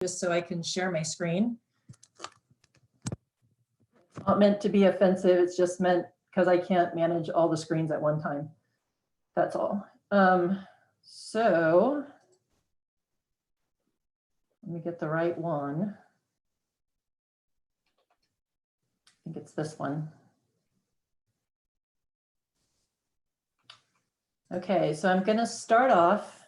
just so I can share my screen. It's not meant to be offensive. It's just meant because I can't manage all the screens at one time. That's all. So let me get the right one. I think it's this one. Okay, so I'm going to start off.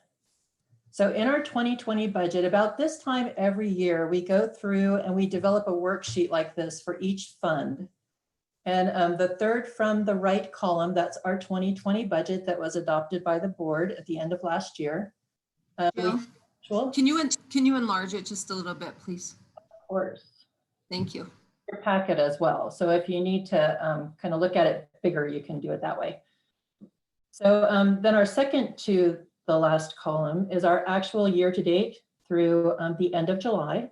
So in our 2020 budget, about this time every year, we go through and we develop a worksheet like this for each fund. And the third from the right column, that's our 2020 budget that was adopted by the board at the end of last year. Can you enlarge it just a little bit, please? Of course. Thank you. Your packet as well. So if you need to kind of look at it bigger, you can do it that way. So then our second to the last column is our actual year to date through the end of July.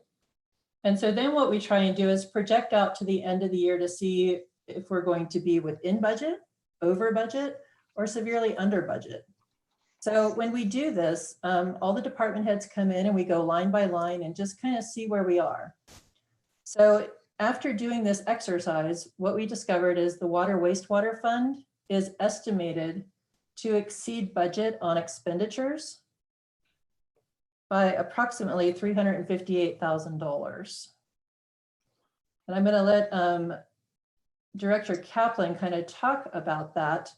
And so then what we try and do is project out to the end of the year to see if we're going to be within budget, over budget, or severely under budget. So when we do this, all the department heads come in and we go line by line and just kind of see where we are. So after doing this exercise, what we discovered is the water wastewater fund is estimated to exceed budget on expenditures by approximately $358,000. And I'm going to let Director Kaplan kind of talk about that.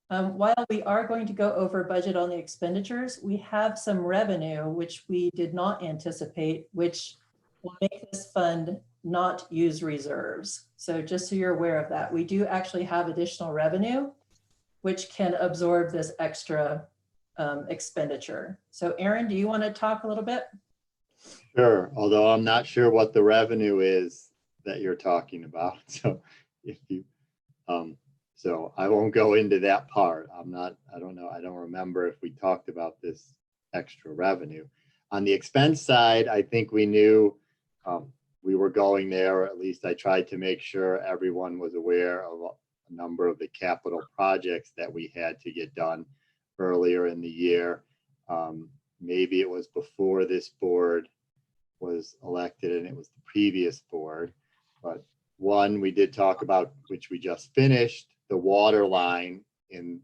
While we are going to go over budget on the expenditures, we have some revenue which we did not anticipate, which will make this fund not use reserves. So just so you're aware of that, we do actually have additional revenue which can absorb this extra expenditure. So Aaron, do you want to talk a little bit? Sure, although I'm not sure what the revenue is that you're talking about. So if you, so I won't go into that part. I don't know. I don't remember if we talked about this extra revenue. On the expense side, I think we knew we were going there, or at least I tried to make sure everyone was aware of a number of the capital projects that we had to get done earlier in the year. Maybe it was before this board was elected and it was the previous board, but one we did talk about, which we just finished, the water line in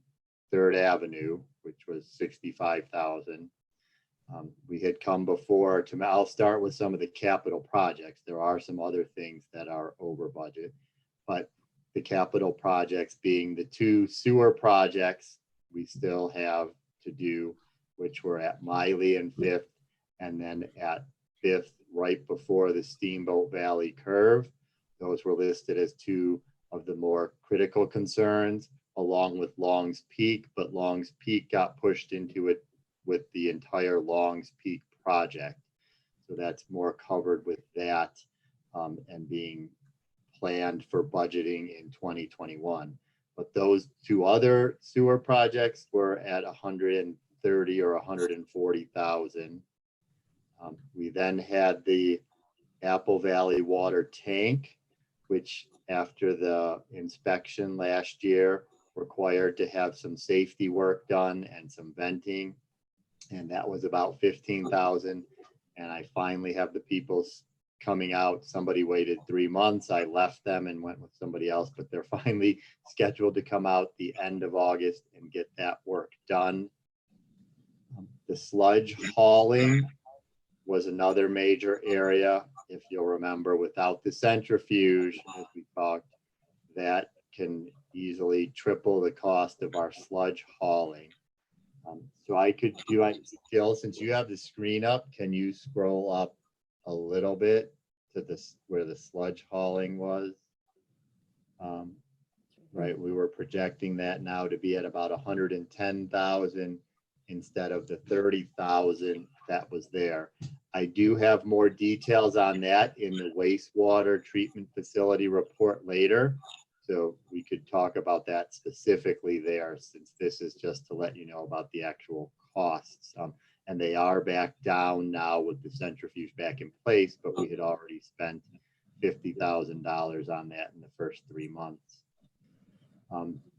3rd Avenue, which was $65,000. We had come before to, I'll start with some of the capital projects. There are some other things that are over budget, but the capital projects being the 2 sewer projects we still have to do, which were at Miley and 5th, and then at 5th, right before the Steamboat Valley curve. Those were listed as 2 of the more critical concerns, along with Long's Peak, but Long's Peak got pushed into it with the entire Long's Peak project. So that's more covered with that and being planned for budgeting in 2021. But those 2 other sewer projects were at 130 or 140,000. We then had the Apple Valley water tank, which after the inspection last year required to have some safety work done and some venting. And that was about 15,000. And I finally have the people coming out. Somebody waited 3 months. I left them and went with somebody else, but they're finally scheduled to come out the end of August and get that work done. The sludge hauling was another major area. If you'll remember, without the centrifuge, as we talked, that can easily triple the cost of our sludge hauling. So I could do, Jill, since you have the screen up, can you scroll up a little bit to this where the sludge hauling was? Right, we were projecting that now to be at about 110,000 instead of the 30,000 that was there. I do have more details on that in the wastewater treatment facility report later. So we could talk about that specifically there, since this is just to let you know about the actual costs. And they are back down now with the centrifuge back in place, but we had already spent $50,000 on that in the first 3 months.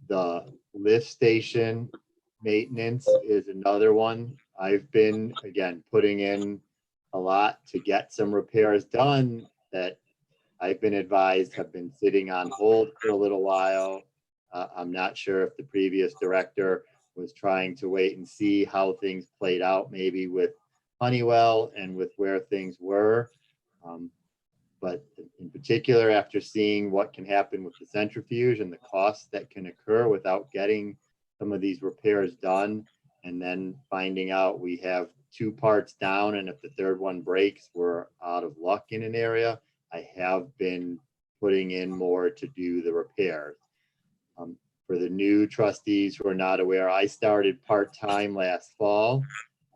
The lift station maintenance is another one. I've been, again, putting in a lot to get some repairs done that I've been advised have been sitting on hold for a little while. I'm not sure if the previous director was trying to wait and see how things played out, maybe with Honeywell and with where things were. But in particular, after seeing what can happen with the centrifuge and the costs that can occur without getting some of these repairs done, and then finding out we have 2 parts down, and if the third one breaks, we're out of luck in an area, I have been putting in more to do the repairs. For the new trustees who are not aware, I started part-time last fall,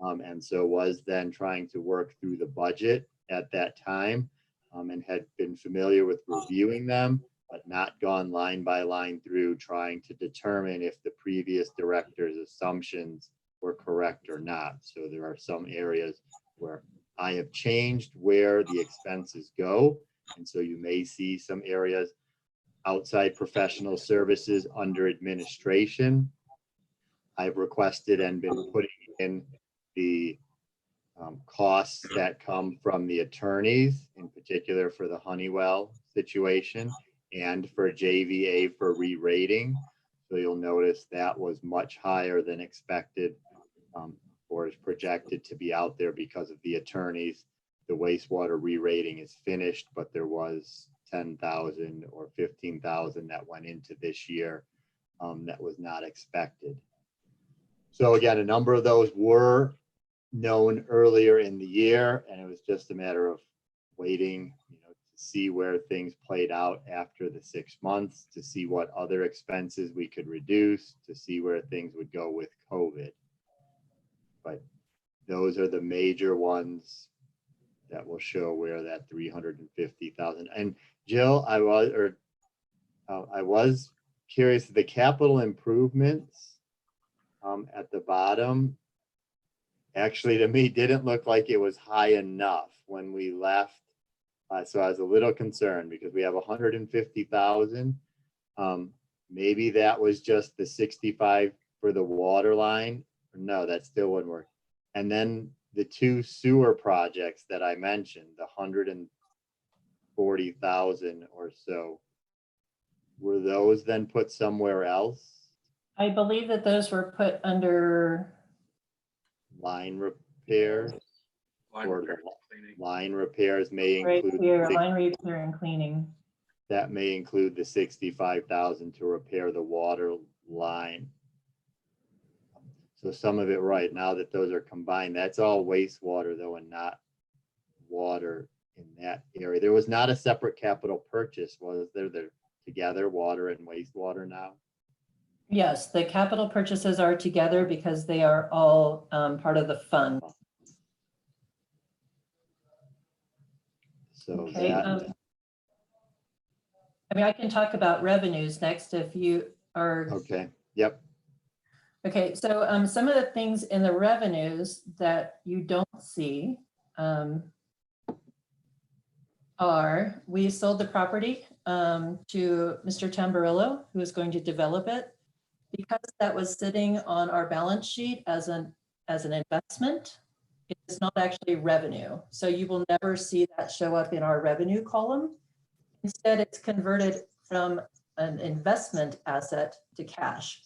and so was then trying to work through the budget at that time, and had been familiar with reviewing them, but not gone line by line through trying to determine if the previous director's assumptions were correct or not. So there are some areas where I have changed where the expenses go. And so you may see some areas outside professional services under administration. I've requested and been putting in the costs that come from the attorneys, in particular for the Honeywell situation and for JVA for re-rating. So you'll notice that was much higher than expected, or is projected to be out there because of the attorneys. The wastewater re-rating is finished, but there was 10,000 or 15,000 that went into this year that was not expected. So again, a number of those were known earlier in the year, and it was just a matter of waiting, to see where things played out after the 6 months, to see what other expenses we could reduce, to see where things would go with COVID. But those are the major ones that will show where that 350,000. And Jill, I was curious, the capital improvements at the bottom, actually to me didn't look like it was high enough when we left. So I was a little concerned because we have 150,000. Maybe that was just the 65 for the water line. No, that still wouldn't work. And then the 2 sewer projects that I mentioned, the 140,000 or so, were those then put somewhere else? I believe that those were put under Line repairs? Line repairs may right include here, line repair and cleaning. that may include the 65,000 to repair the water line. So some of it, right, now that those are combined, that's all wastewater though, and not water in that area. There was not a separate capital purchase, was there? They're together, water and wastewater now? Yes, the capital purchases are together because they are all part of the fund. So Okay, that, I mean, I can talk about revenues next if you are. okay, yep. Okay, so some of the things in the revenues that you don't see are, we sold the property to Mr. Tamburillo, who is going to develop it. Because that was sitting on our balance sheet as an investment, it is not actually revenue. So you will never see that show up in our revenue column. Instead, it's converted from an investment asset to cash.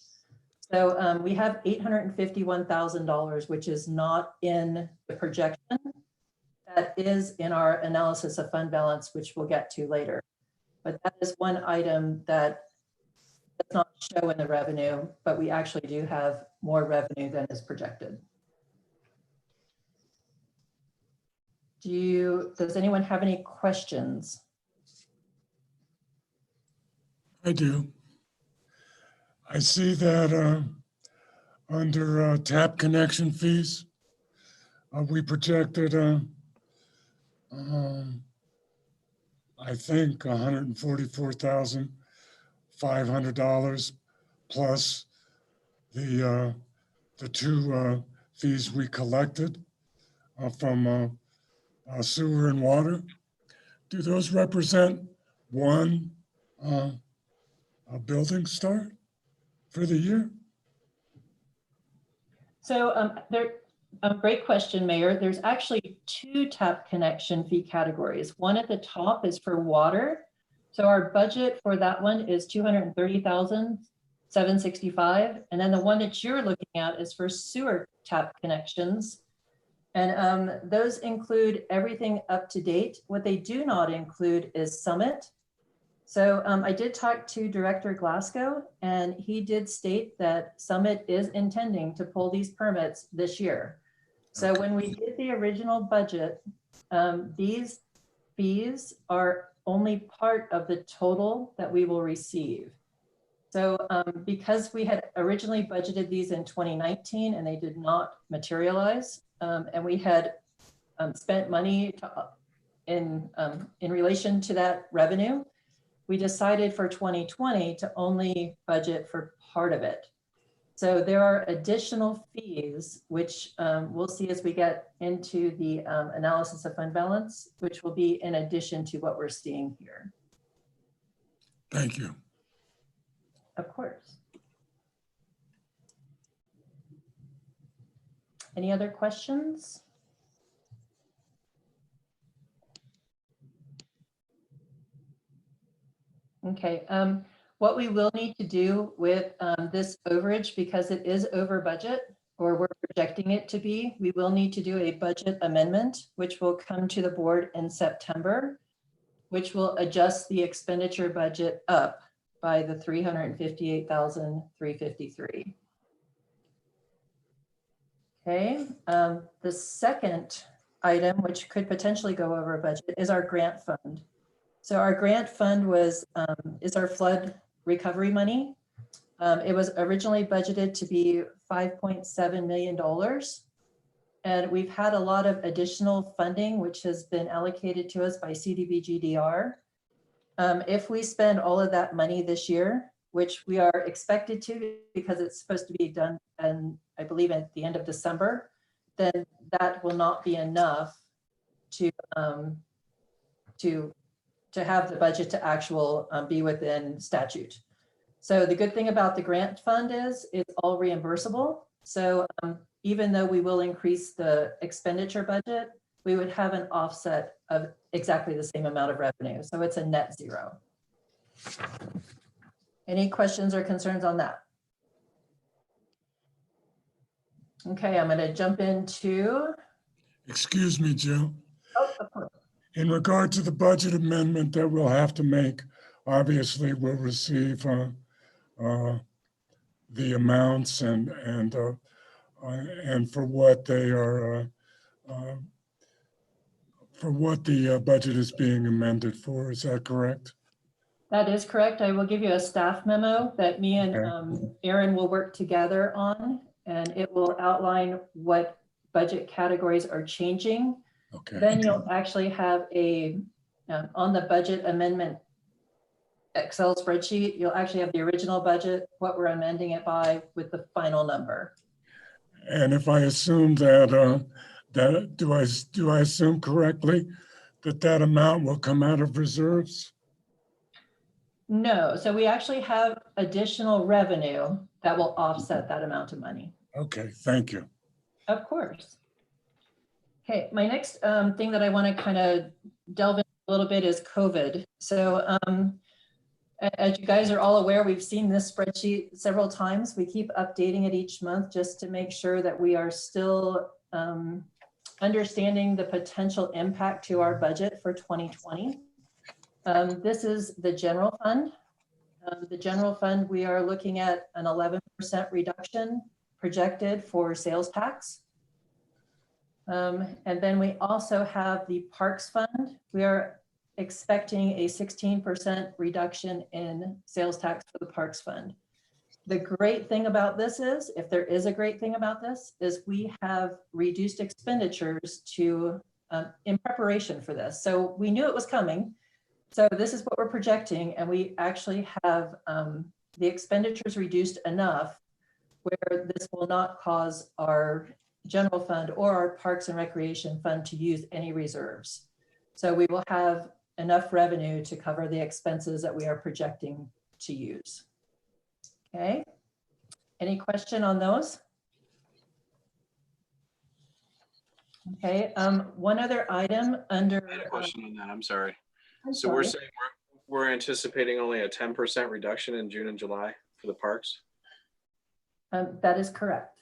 So we have $851,000, which is not in the projection. That is in our analysis of fund balance, which we'll get to later. But that is one item that does not show in the revenue, but we actually do have more revenue than is projected. Does anyone have any questions? I do. I see that under tap connection fees, we projected, I think, $144,500 plus the 2 fees we collected from sewer and water. Do those represent one a building start for the year? So Great question, Mayor. There's actually two tap connection fee categories. One at the top is for water. So our budget for that one is $230,765. And then the one that you're looking at is for sewer tap connections. And those include everything up to date. What they do not include is Summit. So I did talk to Director Glasgow, and he did state that Summit is intending to pull these permits this year. So when we did the original budget, these fees are only part of the total that we will receive. So because we had originally budgeted these in 2019 and they did not materialize, and we had spent money in relation to that revenue, we decided for 2020 to only budget for part of it. So there are additional fees, which we'll see as we get into the analysis of fund balance, which will be in addition to what we're seeing here. Thank you. Of course. Any other questions? Okay, what we will need to do with this overage, because it is over budget, or we're projecting it to be, we will need to do a budget amendment, which will come to the board in September, which will adjust the expenditure budget up by the $358,353. Okay, the second item, which could potentially go over budget, is our grant fund. So our grant fund is our flood recovery money. It was originally budgeted to be $5.7 million. And we've had a lot of additional funding, which has been allocated to us by CDBG-DR. If we spend all of that money this year, which we are expected to, because it's supposed to be done, and I believe at the end of December, then that will not be enough to have the budget to be within statute. So the good thing about the grant fund is it's all reimbursable. So even though we will increase the expenditure budget, we would have an offset of exactly the same amount of revenue. So it's a net zero. Any questions or concerns on that? Okay, I'm going to jump into. Excuse me, Jill. Oh, of course. In regard to the budget amendment that we'll have to make, obviously we'll receive the amounts and for what they are, for what the budget is being amended for. Is that correct? That is correct. I will give you a staff memo that me and Aaron will work together on, and it will outline what budget categories are changing. Okay. Then you'll actually have on the budget amendment Excel spreadsheet, you'll actually have the original budget, what we're amending it by, with the final number. And if I assume that, do I assume correctly that amount will come out of reserves? No, so we actually have additional revenue that will offset that amount of money. Okay, thank you. Of course. Okay, my next thing that I want to kind of delve in a little bit is COVID. So as you guys are all aware, we've seen this spreadsheet several times. We keep updating it each month just to make sure that we are still understanding the potential impact to our budget for 2020. This is the general fund. The general fund, we are looking at an 11% reduction projected for sales tax. And then we also have the parks fund. We are expecting a 16% reduction in sales tax for the parks fund. The great thing about this is, if there is a great thing about this, is we have reduced expenditures in preparation for this. So we knew it was coming. So this is what we're projecting, and we actually have the expenditures reduced enough where this will not cause our general fund or our parks and recreation fund to use any reserves. So we will have enough revenue to cover the expenses that we are projecting to use. Okay, any question on those? Okay, one other item under. I had a question on that. I'm sorry. I'm So we're sorry. saying we're anticipating only a 10% reduction in June and July for the parks? That is correct.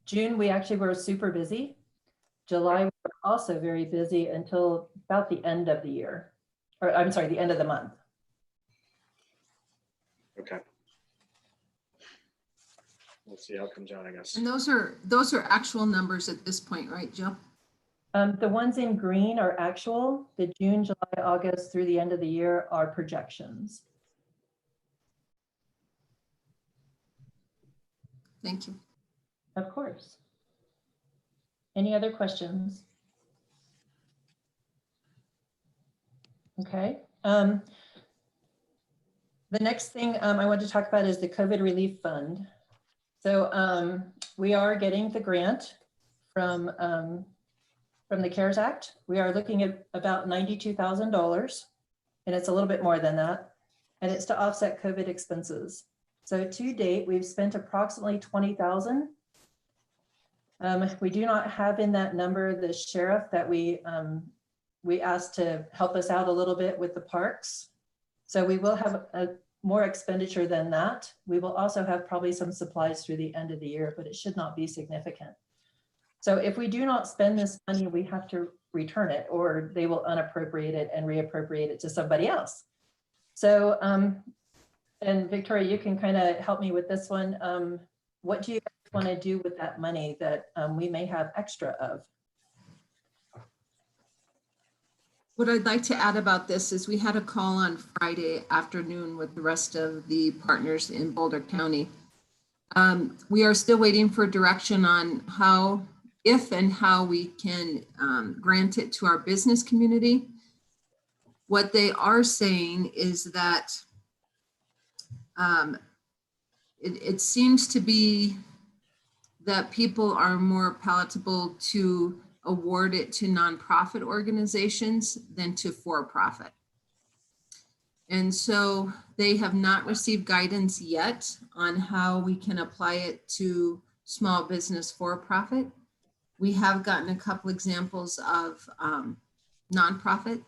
June, we actually were super busy. July, we were also very busy until about the end of the year, or I'm sorry, the end of the month. Okay. We'll see how it comes out, I guess. And those are actual numbers at this point, right, Jill? The ones in green are actual. The June, July, August through the end of the year are projections. Thank you. Of course. Any other questions? Okay. The next thing I want to talk about is the COVID Relief Fund. So we are getting the grant from the CARES Act. We are looking at about $92,000, and it's a little bit more than that. And it's to offset COVID expenses. So to date, we've spent approximately $20,000. We do not have in that number the sheriff that we asked to help us out a little bit with the parks. So we will have a more expenditure than that. We will also have probably some supplies through the end of the year, but it should not be significant. So if we do not spend this money, we have to return it, or they will unappropriate it and reappropriate it to somebody else. So, and Victoria, you can kind of help me with this one. What do you guys want to do with that money that we may have extra of? What I'd like to add about this is we had a call on Friday afternoon with the rest of the partners in Boulder County. We are still waiting for direction on how, if and how we can grant it to our business community. What they are saying is that it seems to be that people are more palatable to award it to nonprofit organizations than to for-profit. And so they have not received guidance yet on how we can apply it to small business for-profit. We have gotten a couple examples of nonprofit,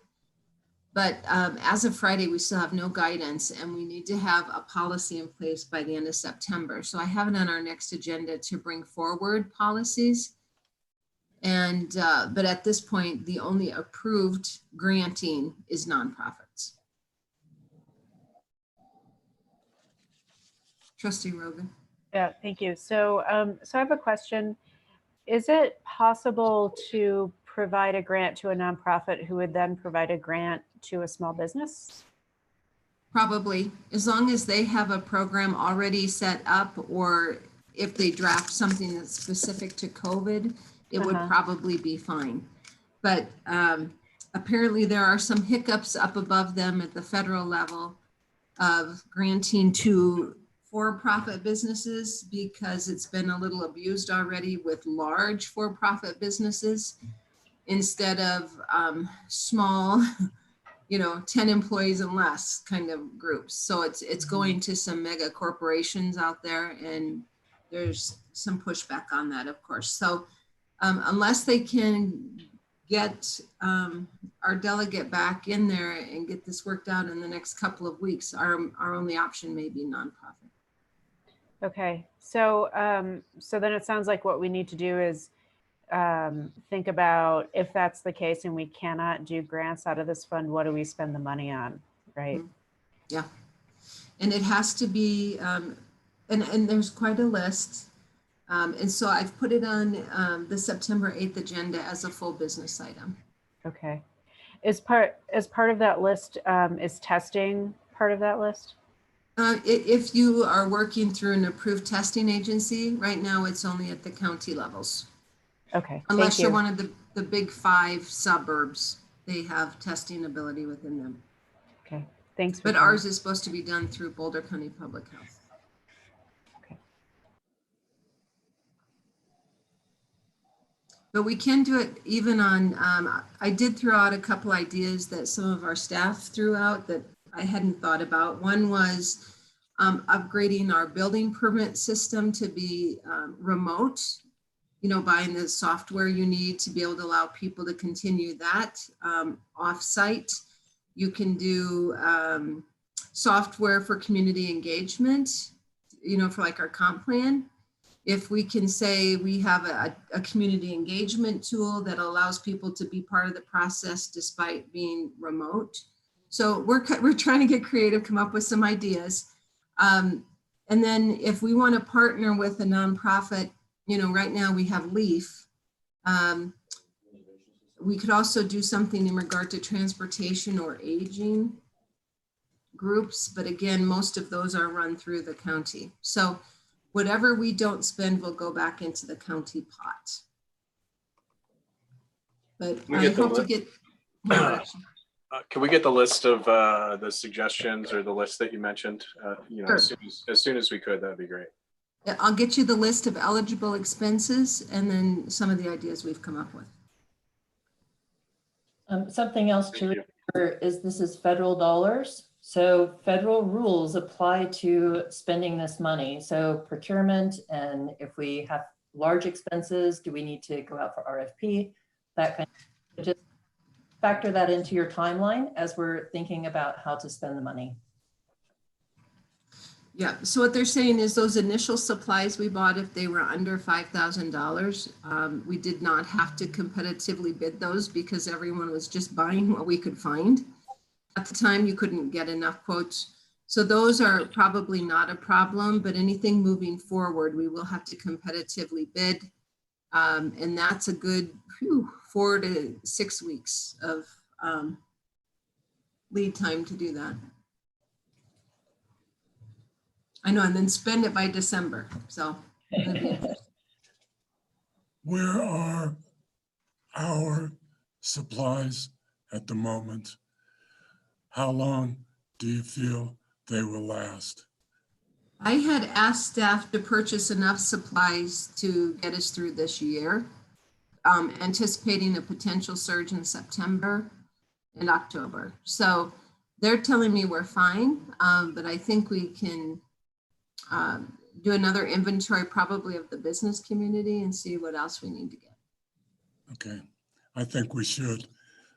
but as of Friday, we still have no guidance, and we need to have a policy in place by the end of September. So I have it on our next agenda to bring forward policies. And, but at this point, the only approved granting is nonprofits. Trustee Rogan. Yeah, thank you. So, so I have a question. Is it possible to provide a grant to a nonprofit who would then provide a grant to a small business? Probably, as long as they have a program already set up, or if they draft something that's specific to COVID, it would probably be fine. But apparently there are some hiccups up above them at the federal level of granting to for-profit businesses, because it's been a little abused already with large for-profit businesses instead of small, 10 employees and less kind of groups. So it's going to some mega corporations out there, and there's some pushback on that, of course. So unless they can get our delegate back in there and get this worked out in the next couple of weeks, our only option may be nonprofit. Okay, so so then it sounds like what we need to do is think about, if that's the case and we cannot do grants out of this fund, what do we spend the money on, right? Yeah, and it has to be, and there's quite a list. And so I've put it on the September 8th agenda as a full business item. Okay. As part of that list, is testing part of that list? If you are working through an approved testing agency, right now it's only at the county levels. Okay. Unless you're one of the big 5 suburbs, they have testing ability within them. Okay, thanks. But ours is supposed to be done through Boulder County Public Health. Okay. But we can do it even on, I did throw out a couple ideas that some of our staff threw out that I hadn't thought about. One was upgrading our building permit system to be remote buying the software you need to be able to allow people to continue that off-site. You can do software for community engagement, for like our comp plan. If we can say we have a community engagement tool that allows people to be part of the process despite being remote. So we're trying to get creative, come up with some ideas. And then if we want to partner with a nonprofit, right now we have LEAF. We could also do something in regard to transportation or aging groups, but again, most of those are run through the county. So whatever we don't spend will go back into the county pot. But I hope to get more direction. Can we get the list of the suggestions or the list that you mentioned? Sure. As soon as we could, that'd be great. Yeah, I'll get you the list of eligible expenses and then some of the ideas we've come up with. Something else to remember is this is federal dollars. So federal rules apply to spending this money. So procurement, and if we have large expenses, do we need to go out for RFP? That kind of, just factor that into your timeline as we're thinking about how to spend the money. Yeah, so what they're saying is those initial supplies we bought, if they were under $5,000, we did not have to competitively bid those because everyone was just buying what we could find. At the time, you couldn't get enough quotes. So those are probably not a problem, but anything moving forward, we will have to competitively bid. And that's a good 4 to 6 weeks of lead time to do that. I know, and then spend it by December. So Where are our supplies at the moment? How long do you feel they will last? I had asked staff to purchase enough supplies to get us through this year, anticipating a potential surge in September and October. So they're telling me we're fine, but I think we can do another inventory probably of the business community and see what else we need to get. Okay, I think we should,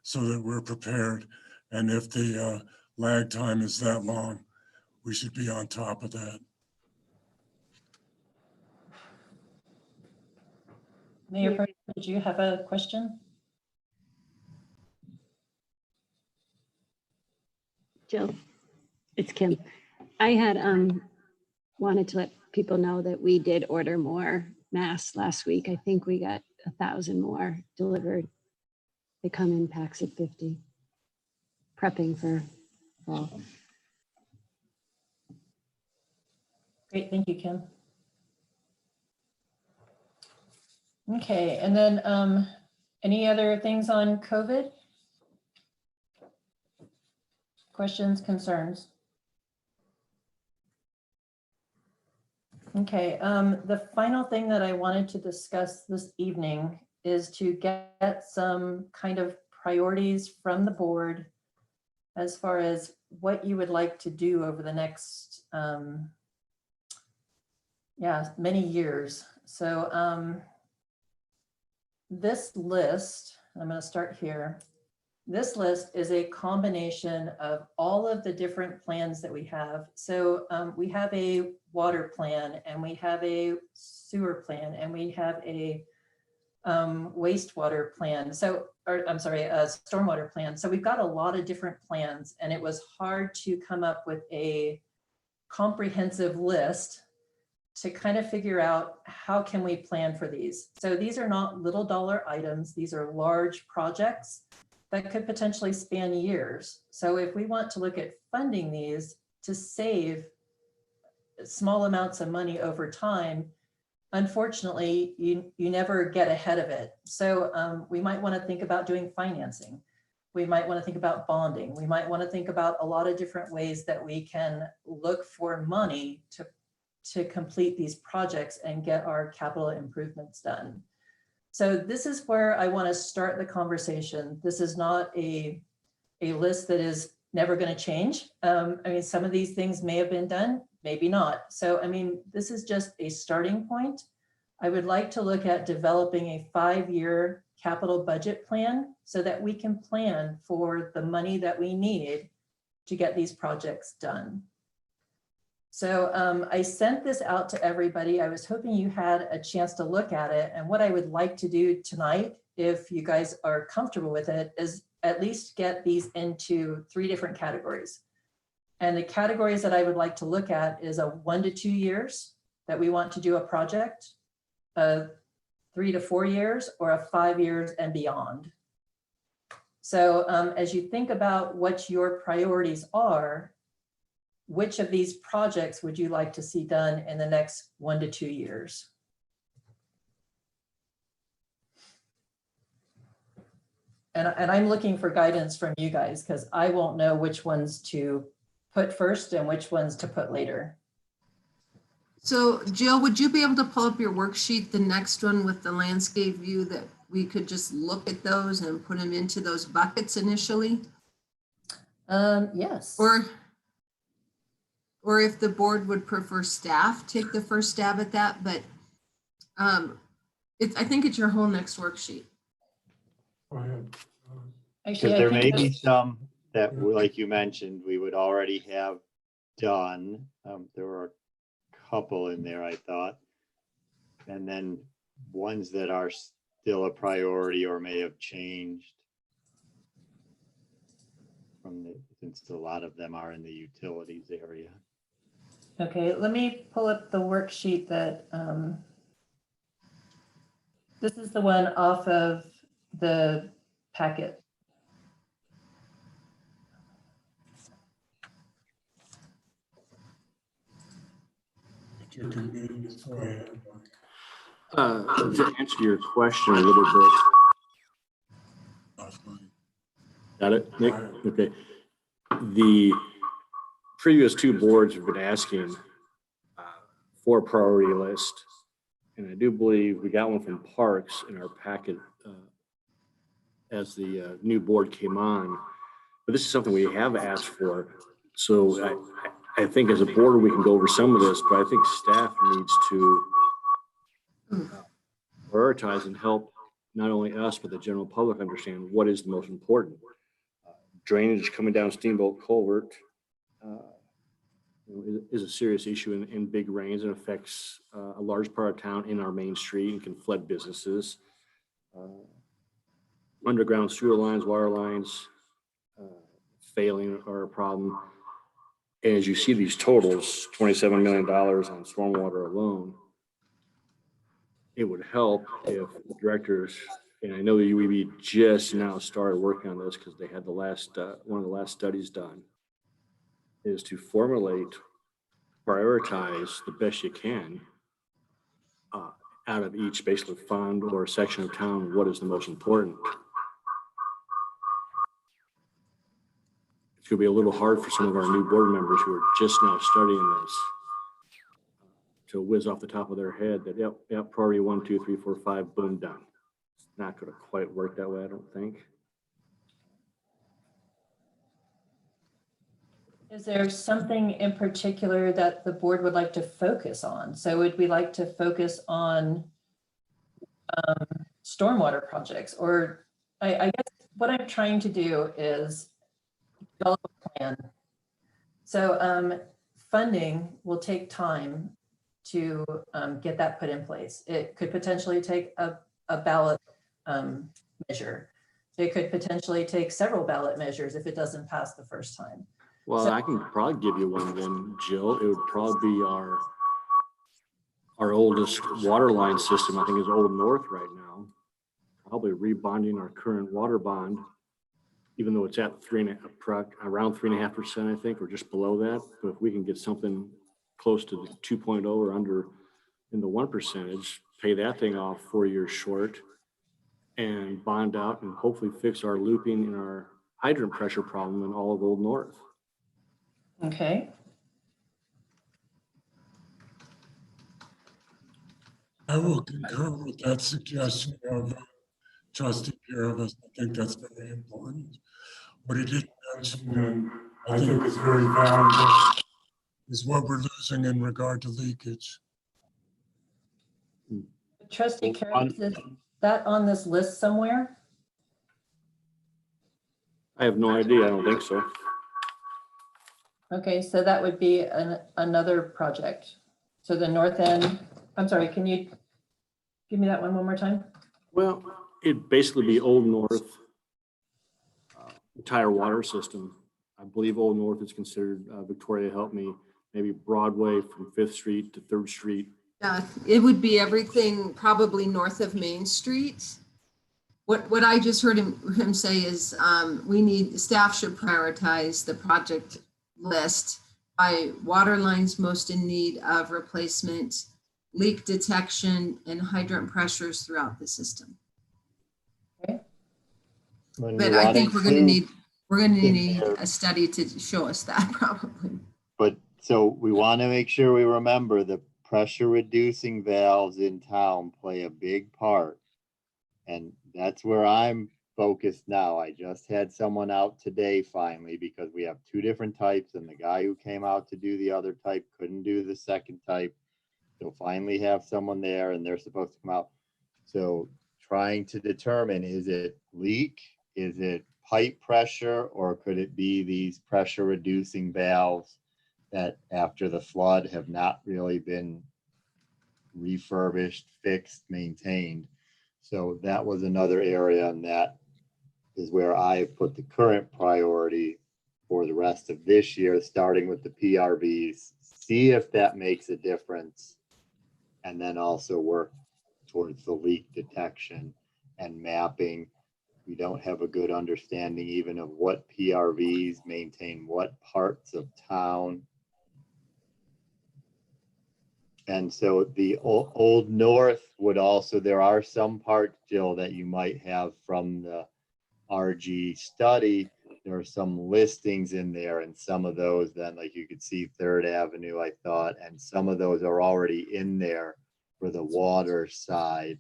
so that we're prepared. And if the lag time is that long, we should be on top of that. Mayor, Pro Tem, did you have a question? Jill, it's Kim. I had wanted to let people know that we did order more masks last week. I think we got 1,000 more delivered. They come in packs of 50, prepping for fall. Great, thank you, Kim. Okay, and then any other things on COVID? Questions, concerns? Okay, the final thing that I wanted to discuss this evening is to get some kind of priorities from the board as far as what you would like to do over the next, many years. So this list, I'm going to start here. This list is a combination of all of the different plans that we have. So we have a water plan, and we have a sewer plan, and we have a wastewater plan. So, or I'm sorry, a stormwater plan. So we've got a lot of different plans, and it was hard to come up with a comprehensive list to kind of figure out how can we plan for these. So these are not little dollar items. These are large projects that could potentially span years. So if we want to look at funding these to save small amounts of money over time, unfortunately, you never get ahead of it. So we might want to think about doing financing. We might want to think about bonding. We might want to think about a lot of different ways that we can look for money to complete these projects and get our capital improvements done. So this is where I want to start the conversation. This is not a list that is never going to change. I mean, some of these things may have been done, maybe not. So, I mean, this is just a starting point. I would like to look at developing a 5-year capital budget plan so that we can plan for the money that we need to get these projects done. So I sent this out to everybody. I was hoping you had a chance to look at it. And what I would like to do tonight, if you guys are comfortable with it, is at least get these into 3 different categories. And the categories that I would like to look at is a 1 to 2 years that we want to do a project, a 3 to 4 years, or a 5 years and beyond. So as you think about what your priorities are, which of these projects would you like to see done in the next 1 to 2 years? And I'm looking for guidance from you guys because I won't know which ones to put first and which ones to put later. So Jill, would you be able to pull up your worksheet, the next one with the landscape view, that we could just look at those and put them into those buckets initially? Yes. Or if the board would prefer staff take the first stab at that, but I think it's your whole next worksheet. Go ahead. Actually, Because I there think may be some that, like you mentioned, we would already have done. There were a couple in there, I thought. And then ones that are still a priority or may have changed since a lot of them are in the utilities area. Okay, let me pull up the worksheet that, this is the one off of the packet. Your convenience, go ahead. To answer your question a little bit, got it, Nick? Okay. The previous 2 boards have been asking for a priority list, and I do believe we got one from Parks in our packet as the new board came on. But this is something we have asked for, so I think as a board we can go over some of this, but I think staff needs to prioritize and help not only us but the general public understand what is the most important. Drainage coming down Steamboat Culvert is a serious issue in big rains and affects a large part of town in our main street and can flood businesses. Underground sewer lines, water lines failing are a problem. And as you see these totals, $27 million on stormwater alone, it would help if the directors, and I know the UEB just now started working on this because they had the last one of the last studies done, is to formulate, prioritize the best you can out of each basically fund or section of town, what is the most important. It's going to be a little hard for some of our new board members who are just now studying this to whiz off the top of their head that, yep, priority 1, 2, 3, 4, 5, boom, done. It's not going to quite work that way, I don't think. Is there something in particular that the board would like to focus on? So would we like to focus on stormwater projects? Or I guess what I'm trying to do is develop a plan. So funding will take time to get that put in place. It could potentially take a ballot measure. It could potentially take several ballot measures if it doesn't pass the first time. Well, So, I can probably give you one then, Jill. It would probably be our oldest water line system, I think is Old North right now. Probably rebonding our current water bond, even though it's at around 3.5%, I think, or just below that. But if we can get something close to the 2.0 or under in the 1%, pay that thing off 4 years short and bond out and hopefully fix our looping and our hydrant pressure problem in all of Old North. okay. I will concur with that suggestion of Trustee Pierovis. I think that's very important. What he didn't mention, and I think is very valuable, is what we're losing in regard to leakage. Trustee Well, Karas, is that on this list somewhere? I have no idea. I don't think so. Okay, so that would be another project. So the north end, I'm sorry, can you give me that one more time? Well, it'd basically be Old North entire water system. I believe Old North is considered, Victoria helped me, maybe Broadway from 5th Street to 3rd Street. Yeah, it would be everything probably north of Main Street. What I just heard him say is staff should prioritize the project list by water lines most in need of replacement, leak detection, and hydrant pressures throughout the system. When But you I wanna think we're gonna need in there. a study to show us that probably. But so we want to make sure we remember the pressure reducing valves in town play a big part. And that's where I'm focused now. I just had someone out today finally because we have 2 different types and the guy who came out to do the other type couldn't do the second type. So finally have someone there and they're supposed to come out. So trying to determine, is it leak? Is it pipe pressure, or could it be these pressure reducing valves that after the flood have not really been refurbished, fixed, maintained? So that was another area, and that is where I put the current priority for the rest of this year, starting with the PRVs, see if that makes a difference, and then also work towards the leak detection and mapping. We don't have a good understanding even of what PRVs maintain what parts of town. And so the Old North would also, there are some parts, Jill, that you might have from the RG study. There are some listings in there, and some of those then, like you could see 3rd Avenue, I thought, and some of those are already in there for the water side.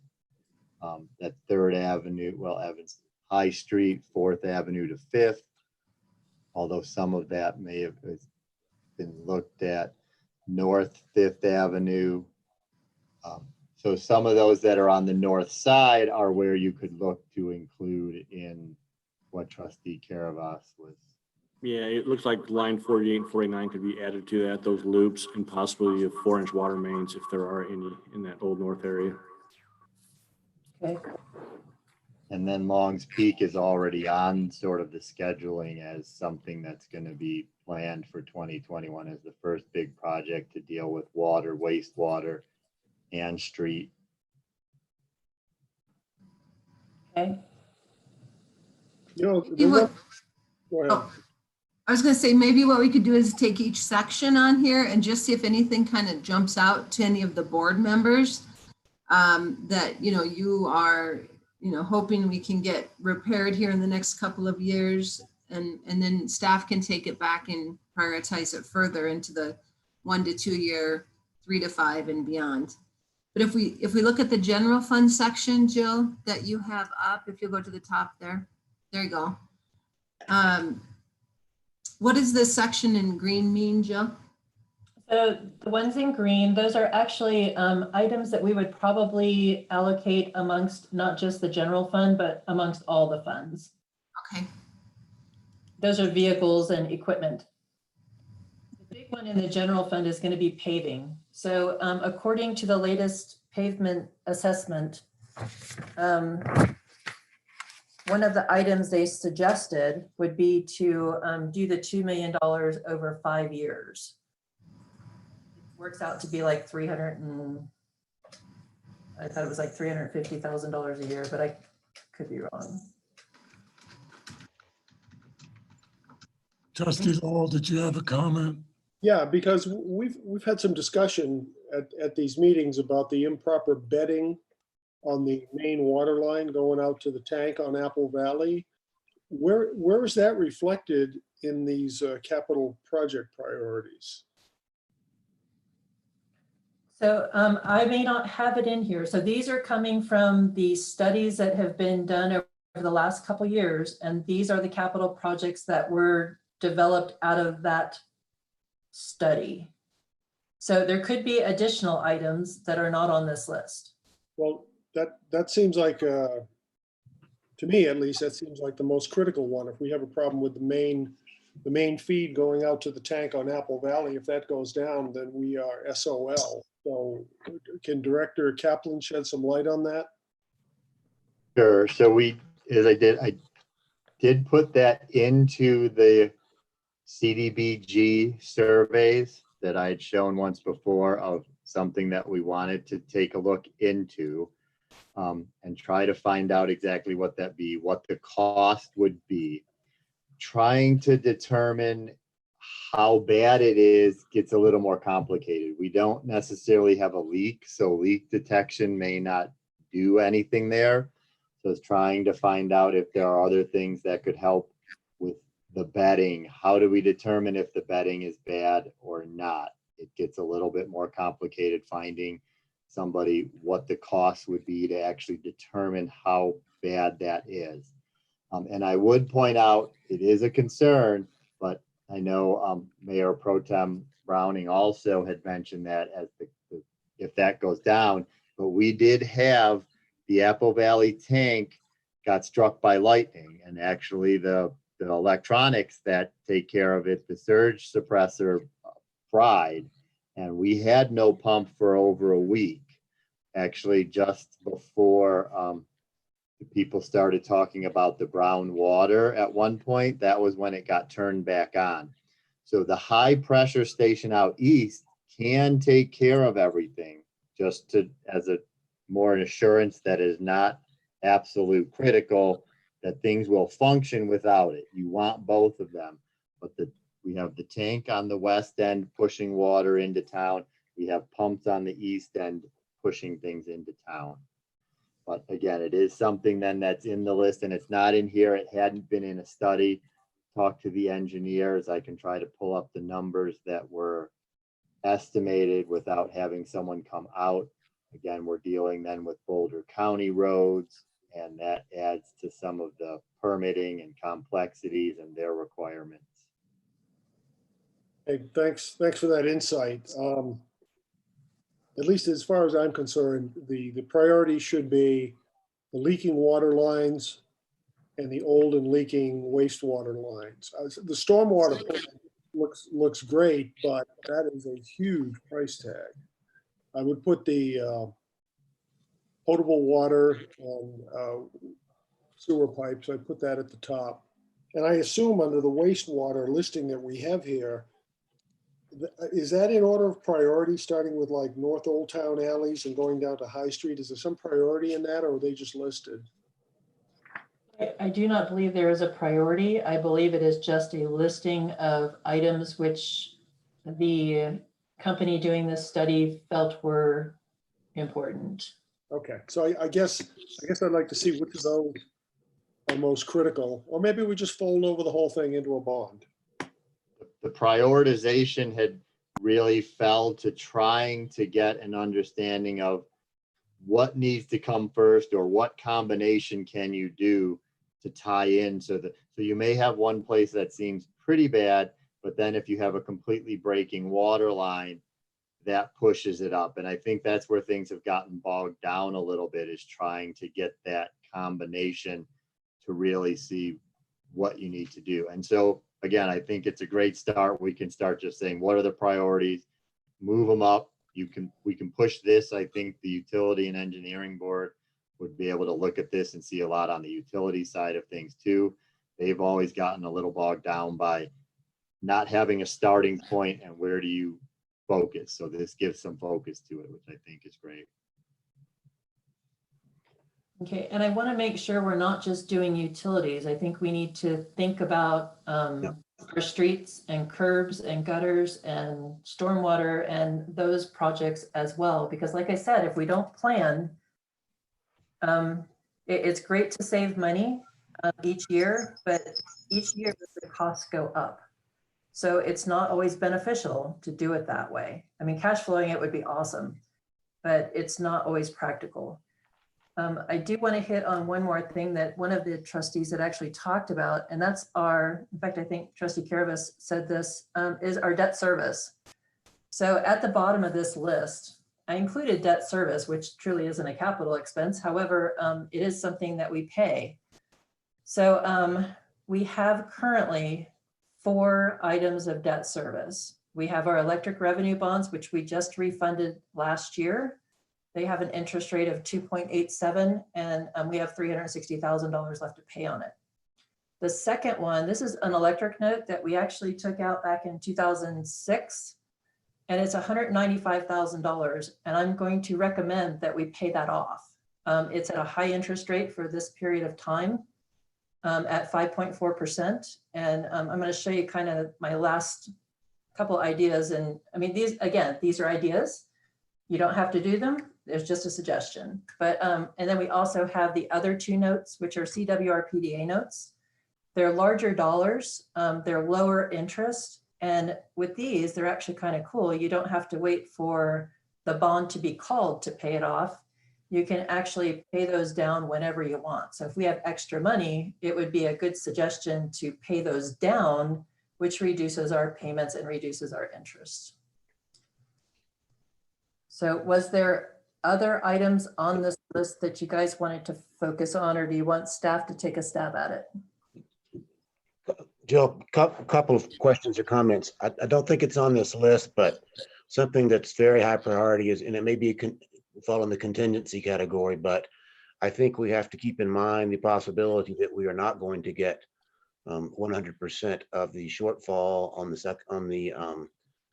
That 3rd Avenue, well, Evans, High Street, 4th Avenue to 5th, although some of that may have been looked at. North 5th Avenue. So some of those that are on the north side are where you could look to include in what Trustee Caravas was. Yeah, it looks like line 48 and 49 could be added to that, those loops, and possibly 4-inch water mains if there are any in that Old North area. Okay, And then Long's Peak is already on sort of the scheduling as something that's going to be planned for 2021 as the first big project to deal with water, wastewater, and street. okay. You know, Maybe what- go ahead. Oh, I was gonna say, maybe what we could do is take each section on here and just see if anything kind of jumps out to any of the board members that, you are, hoping we can get repaired here in the next couple of years. And then staff can take it back and prioritize it further into the 1 to 2 year, 3 to 5 and beyond. But if we look at the general fund section, Jill, that you have up, if you go to the top there you go. What does this section in green mean, Jill? So the ones in green, those are actually items that we would probably allocate amongst not just the general fund, but amongst all the funds. Okay. Those are vehicles and equipment. The big one in the general fund is going to be paving. So according to the latest pavement assessment, one of the items they suggested would be to do the $2 million over 5 years. Works out to be like I thought it was like $350,000 a year, but I could be wrong. Trustee Lowell, did you have a comment? Yeah, because we've had some discussion at these meetings about the improper bedding on the main water line going out to the tank on Apple Valley. Where is that reflected in these capital project priorities? So I may not have it in here. So these are coming from the studies that have been done over the last couple of years. And these are the capital projects that were developed out of that study. So there could be additional items that are not on this list. Well, that seems like, to me at least, that seems like the most critical one. If we have a problem with the main feed going out to the tank on Apple Valley, if that goes down, then we are SOL. So can Director Kaplan shed some light on that? Sure. So I did put that into the CDBG surveys that I had shown once before of something that we wanted to take a look into, and try to find out exactly what the cost would be. Trying to determine how bad it is gets a little more complicated. We don't necessarily have a leak, so leak detection may not do anything there. So it's trying to find out if there are other things that could help with the bedding. How do we determine if the bedding is bad or not? It gets a little bit more complicated finding somebody what the cost would be to actually determine how bad that is. And I would point out, it is a concern, but I know Mayor Pro Tem Browning also had mentioned that as if that goes down, but we did have the Apple Valley tank got struck by lightning, and actually the electronics that take care of it, the surge suppressor fried, and we had no pump for over a week. Actually, just before the people started talking about the brown water at one point, that was when it got turned back on. So the high pressure station out east can take care of everything, just as a more an assurance that is not absolute critical, that things will function without it. You want both of them, but we have the tank on the west end pushing water into town. We have pumps on the east end pushing things into town. But again, it is something then that's in the list, and it's not in here. It hadn't been in a study. Talk to the engineers. I can try to pull up the numbers that were estimated without having someone come out. Again, we're dealing then with Boulder County roads, and that adds to some of the permitting and complexities and their requirements. Hey, thanks for that insight. At least as far as I'm concerned, the priority should be the leaking water lines and the old and leaking wastewater lines. The stormwater plant looks great, but that is a huge price tag. I would put the potable water and sewer pipes, I'd put that at the top. And I assume under the wastewater listing that we have here, is that in order of priority, starting with like North Old Town alleys and going down to High Street? Is there some priority in that, or are they just listed? I do not believe there is a priority. I believe it is just a listing of items which the company doing this study felt were important. Okay, so I guess I'd like to see which of those are most critical, or maybe we just fold over the whole thing into a bond. The prioritization had really fell to trying to get an understanding of what needs to come first, or what combination can you do to tie in, so you may have one place that seems pretty bad, but then if you have a completely breaking water line, that pushes it up. And I think that's where things have gotten bogged down a little bit, is trying to get that combination to really see what you need to do. And so again, I think it's a great start. We can start just saying, what are the priorities? Move them up. We can push this. I think the utility and engineering board would be able to look at this and see a lot on the utility side of things too. They've always gotten a little bogged down by not having a starting point and where do you focus. So this gives some focus to it, which I think is great. Okay, and I want to make sure we're not just doing utilities. I think we need to think about our streets and curbs and gutters and stormwater and those projects as well. Because like I said, if we don't plan, it's great to save money each year, but each year the costs go up. So it's not always beneficial to do it that way. I mean, cash flowing it would be awesome, but it's not always practical. I do want to hit on one more thing that one of the trustees had actually talked about, and that's in fact, I think Trustee Karavis said this, is our debt service. So at the bottom of this list, I included debt service, which truly isn't a capital expense. However, it is something that we pay. So we have currently 4 items of debt service. We have our electric revenue bonds, which we just refunded last year. They have an interest rate of 2.87, and we have $360,000 left to pay on it. The second one, this is an electric note that we actually took out back in 2006, and it's $195,000. And I'm going to recommend that we pay that off. It's at a high interest rate for this period of time at 5.4%. And I'm going to show you kind of my last couple ideas. And I mean, these are ideas. You don't have to do them. There's just a suggestion. But and then we also have the other 2 notes, which are CWRPDA notes. They're larger dollars, they're lower interest. And with these, they're actually kind of cool. You don't have to wait for the bond to be called to pay it off. You can actually pay those down whenever you want. So if we have extra money, it would be a good suggestion to pay those down, which reduces our payments and reduces our interest. So was there other items on this list that you guys wanted to focus on, or do you want staff to take a stab at it? Jill, couple of questions or comments. I don't think it's on this list, but something that's very high priority is, and it may be fall in the contingency category, but I think we have to keep in mind the possibility that we are not going to get 100% of the shortfall on the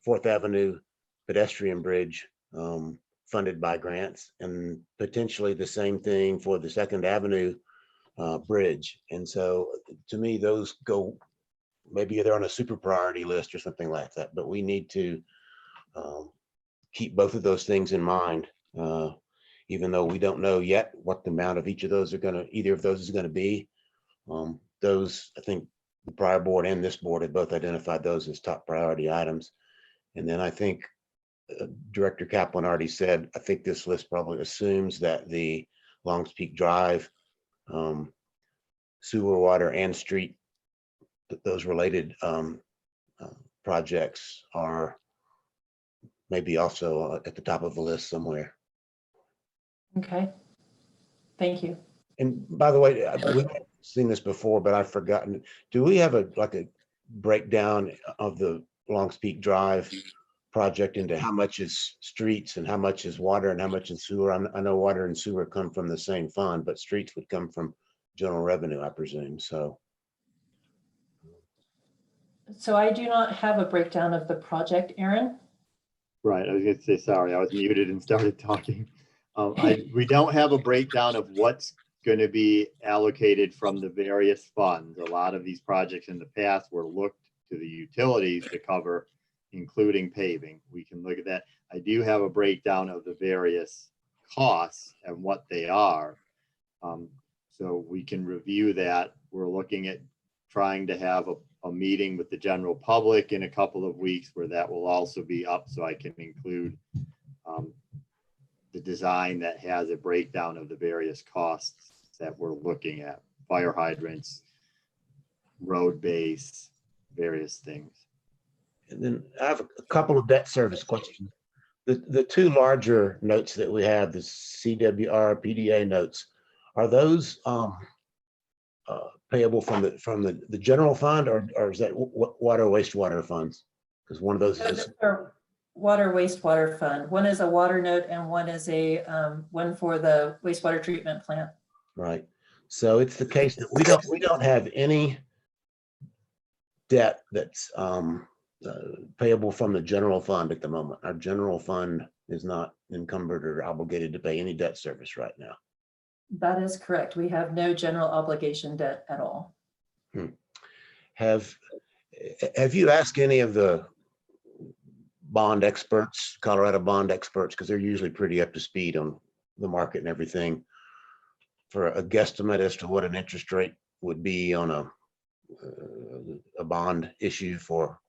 4th Avenue pedestrian bridge funded by grants, and potentially the same thing for the 2nd Avenue bridge. And so to me, those go, maybe they're on a super priority list or something like that, but we need to keep both of those things in mind, even though we don't know yet what the amount of either of those is going to be. Those, I think the prior board and this board have both identified those as top priority items. And then I think Director Kaplan already said, I think this list probably assumes that the Longs Peak Drive sewer, water, and street, those related projects are maybe also at the top of the list somewhere. Okay, thank you. And by the way, we've seen this before, but I've forgotten. Do we have a breakdown of the Longs Peak Drive project into how much is streets and how much is water and how much is sewer? I know water and sewer come from the same fund, but streets would come from general revenue, I presume. So I do not have a breakdown of the project, Aaron. Right, I was gonna say, sorry, I was muted and started talking. We don't have a breakdown of what's going to be allocated from the various funds. A lot of these projects in the past were looked to the utilities to cover, including paving. We can look at that. I do have a breakdown of the various costs and what they are. So we can review that. We're looking at trying to have a meeting with the general public in a couple of weeks where that will also be up, so I can include the design that has a breakdown of the various costs that we're looking at: fire hydrants, road base, various things. and then I have a couple of debt service questions. The 2 larger notes that we have, the CWR PDA notes, are those payable from the general fund, or is that water wastewater funds? Because one of those is Water wastewater fund. One is a water note and one is a one for the wastewater treatment plant. right. So it's the case that we don't have any debt that's payable from the general fund at the moment. Our general fund is not encumbered or obligated to pay any debt service right now. That is correct. We have no general obligation debt at all. Have you asked any of the bond experts, Colorado bond experts, because they're usually pretty up to speed on the market and everything, for a guesstimate as to what an interest rate would be on a bond issue for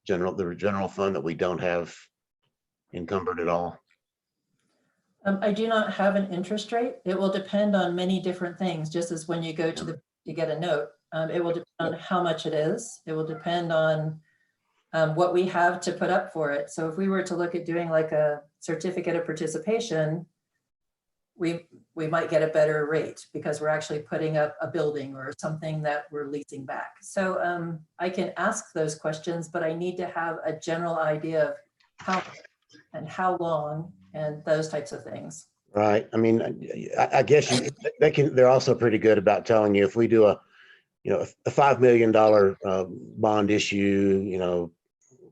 the general fund that we don't have encumbered at all? I do not have an interest rate. It will depend on many different things, just as when you go to get a note. It will depend on how much it is. It will depend on what we have to put up for it. So if we were to look at doing like a certificate of participation, we might get a better rate because we're actually putting up a building or something that we're leasing back. So I can ask those questions, but I need to have a general idea of how and how long and those types of things. Right. I mean, I guess they're also pretty good about telling you if we do a $5 million bond issue,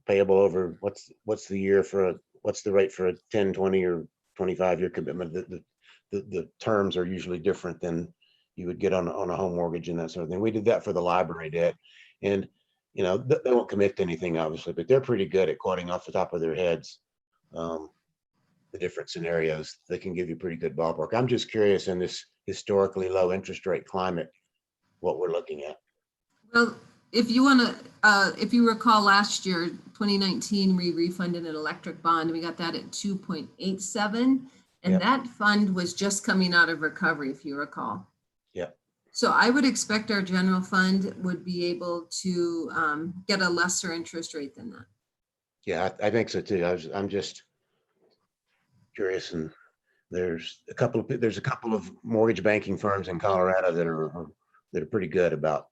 payable over what's the year for what's the rate for a 10, 20 or 25-year commitment. The terms are usually different than you would get on a home mortgage and that sort of thing. We did that for the library debt, and they won't commit to anything obviously, but they're pretty good at quoting off the top of their heads the different scenarios. They can give you pretty good ballpark. I'm just curious in this historically low interest rate climate, what we're looking at. Well, if you want to, if you recall last year, 2019, we refunded an electric bond. We got that at 2.87. And Yep. that fund was just coming out of recovery, if you recall. Yeah. So I would expect our general fund would be able to get a lesser interest rate than that. Yeah, I think so too. I'm just curious, and there's a couple of mortgage banking firms in Colorado that are pretty good about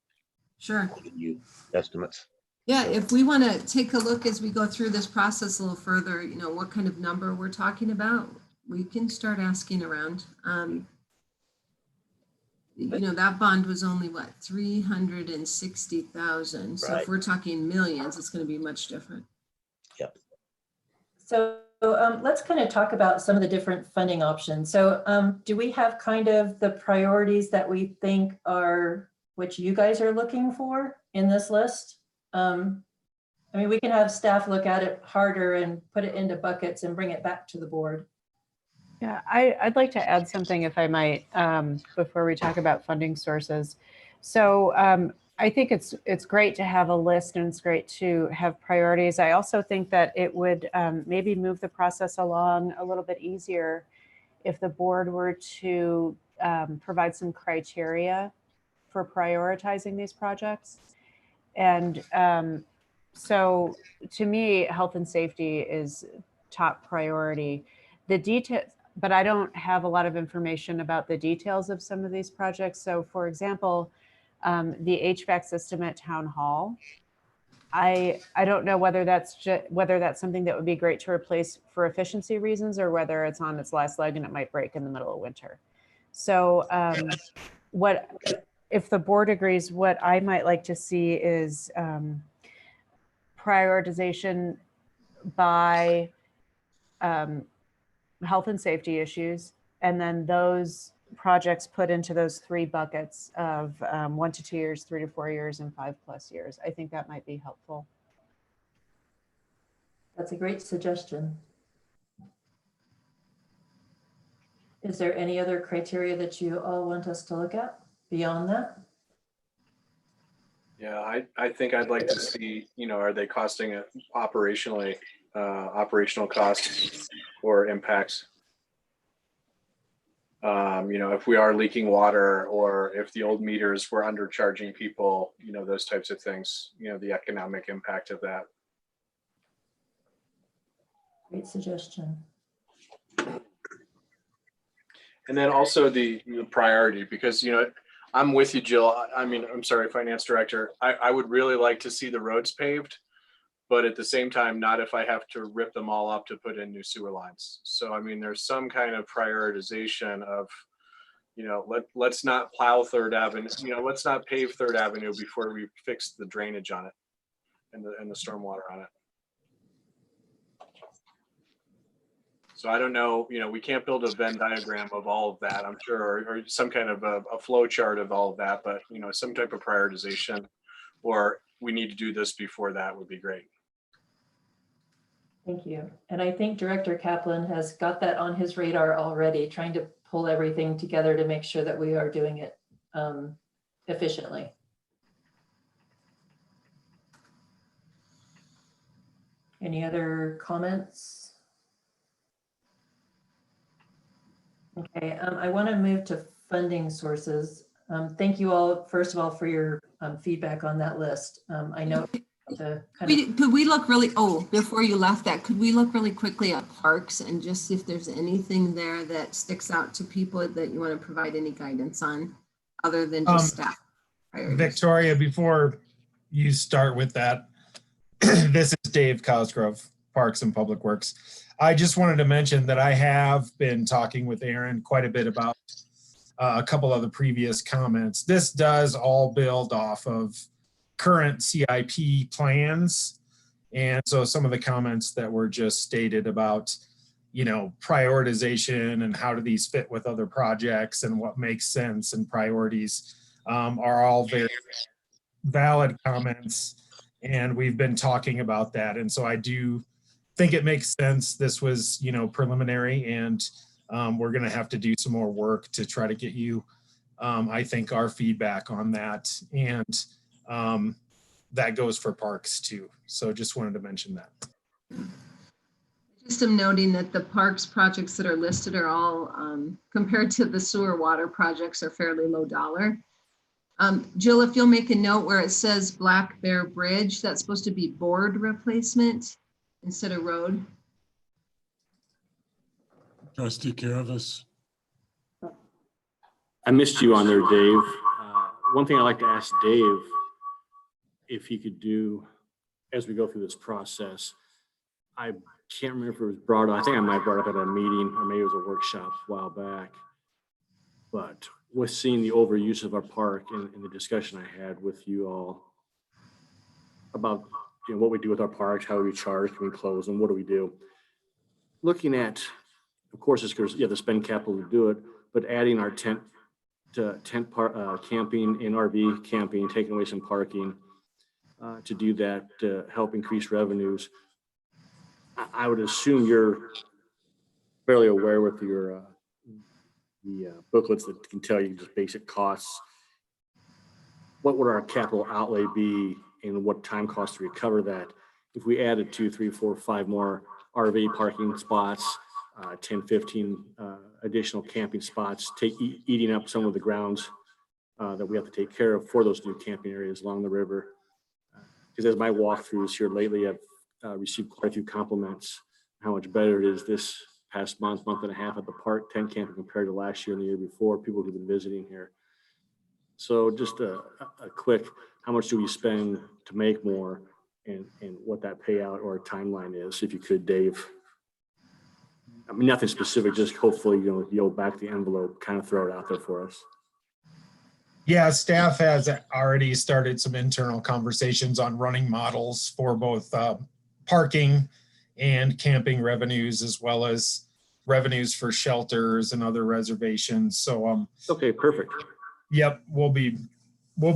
Sure. giving you estimates. Yeah, if we want to take a look as we go through this process a little further, what kind of number we're talking about, we can start asking around. That bond was only what, 360,000. So Right. if we're talking millions, it's going to be much different. Yep. So let's kind of talk about some of the different funding options. So do we have kind of the priorities that we think are what you guys are looking for in this list? I mean, we can have staff look at it harder and put it into buckets and bring it back to the board. Yeah, I'd like to add something if I might, before we talk about funding sources. So I think it's great to have a list and it's great to have priorities. I also think that it would maybe move the process along a little bit easier if the board were to provide some criteria for prioritizing these projects. And so to me, health and safety is top priority. The detail, but I don't have a lot of information about the details of some of these projects. So for example, the HVAC system at Town Hall, I don't know whether that's something that would be great to replace for efficiency reasons or whether it's on its last leg and it might break in the middle of winter. So what if the board agrees, what I might like to see is prioritization by health and safety issues, and then those projects put into those three buckets of 1 to 2 years, 3 to 4 years, and 5+ years. I think that might be helpful. That's a great suggestion. Is there any other criteria that you all want us to look at beyond that? Yeah, I think I'd like to see, are they costing it operationally, operational costs or impacts? If we are leaking water or if the old meters were undercharging people, those types of things, the economic impact of that. Great suggestion. And then also the priority, because, I'm with you, Jill. I'm sorry, Finance Director. I would really like to see the roads paved, but at the same time, not if I have to rip them all up to put in new sewer lines. So, there's some kind of prioritization of, let's not plow Third Avenue, let's not pave Third Avenue before we fix the drainage on it and the stormwater on it. So I don't know, we can't build a Venn diagram of all of that, I'm sure, or some kind of a flow chart of all of that, but some type of prioritization, or we need to do this before that would be great. Thank you. And I think Director Kaplan has got that on his radar already, trying to pull everything together to make sure that we are doing it efficiently. Any other comments? Okay, I want to move to funding sources. Thank you all, first of all, for your feedback on that list. I know to kind of, Could we look really, before you left that, could we look really quickly at parks and just see if there's anything there that sticks out to people that you want to provide any guidance on, other than just staff priorities? Victoria, before you start with that, this is Dave Cosgrove, Parks and Public Works. I just wanted to mention that I have been talking with Aaron quite a bit about a couple of the previous comments. This does all build off of current CIP plans. And so some of the comments that were just stated about, you know, prioritization and how do these fit with other projects and what makes sense and priorities are all very valid comments. And we've been talking about that. And so I do think it makes sense. This was, you know, preliminary, and we're going to have to do some more work to try to get you, I think, our feedback on that. And that goes for parks too. So just wanted to mention that. Just am noting that the parks projects that are listed are all, compared to the sewer water projects, are fairly low dollar. Jill, if you'll make a note where it says Black Bear Bridge, that's supposed to be board replacement instead of road. Trustee Caravas. I missed you on there, Dave. One thing I'd like to ask Dave, if he could do, as we go through this process, I can't remember if it was brought up, I think I might have brought it up at a meeting, or maybe it was a workshop a while back. But with seeing the overuse of our park and the discussion I had with you all about, you know, what we do with our parks, how we charge, can we close them, what do we do? Looking at, of course, it's because you have to spend capital to do it, but adding our tent camping and RV camping, taking away some parking to do that, to help increase revenues. I would assume you're fairly aware with your the booklets that can tell you just basic costs. What would our capital outlay be, and what time cost to recover that if we added 2, 3, 4, 5 more RV parking spots, 10, 15 additional camping spots, eating up some of the grounds that we have to take care of for those new camping areas along the river. Because as my walkthroughs here lately, I've received quite a few compliments how much better it is this past month and a half at the park tent camping compared to last year and the year before, people who've been visiting here. So just a quick, how much do we spend to make more, and what that payout or timeline is, if you could, Dave. I mean, nothing specific, just hopefully, you know, you'll back the envelope, kind of throw it out there for us. Yeah, staff has already started some internal conversations on running models for both parking and camping revenues, as well as revenues for shelters and other reservations. So okay, perfect. Yep, we'll be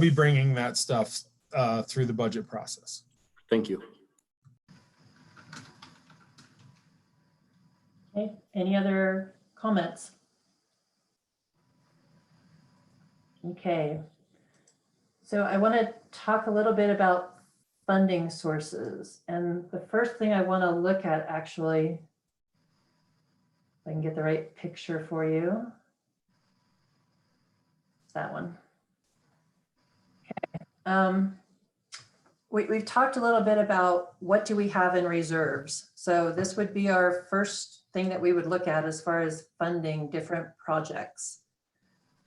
bringing that stuff through the budget process. Thank you. okay, any other comments? Okay, so I want to talk a little bit about funding sources. And the first thing I want to look at, actually, if I can get the right picture for you, it's that one. Okay. We've talked a little bit about what do we have in reserves. So this would be our first thing that we would look at as far as funding different projects.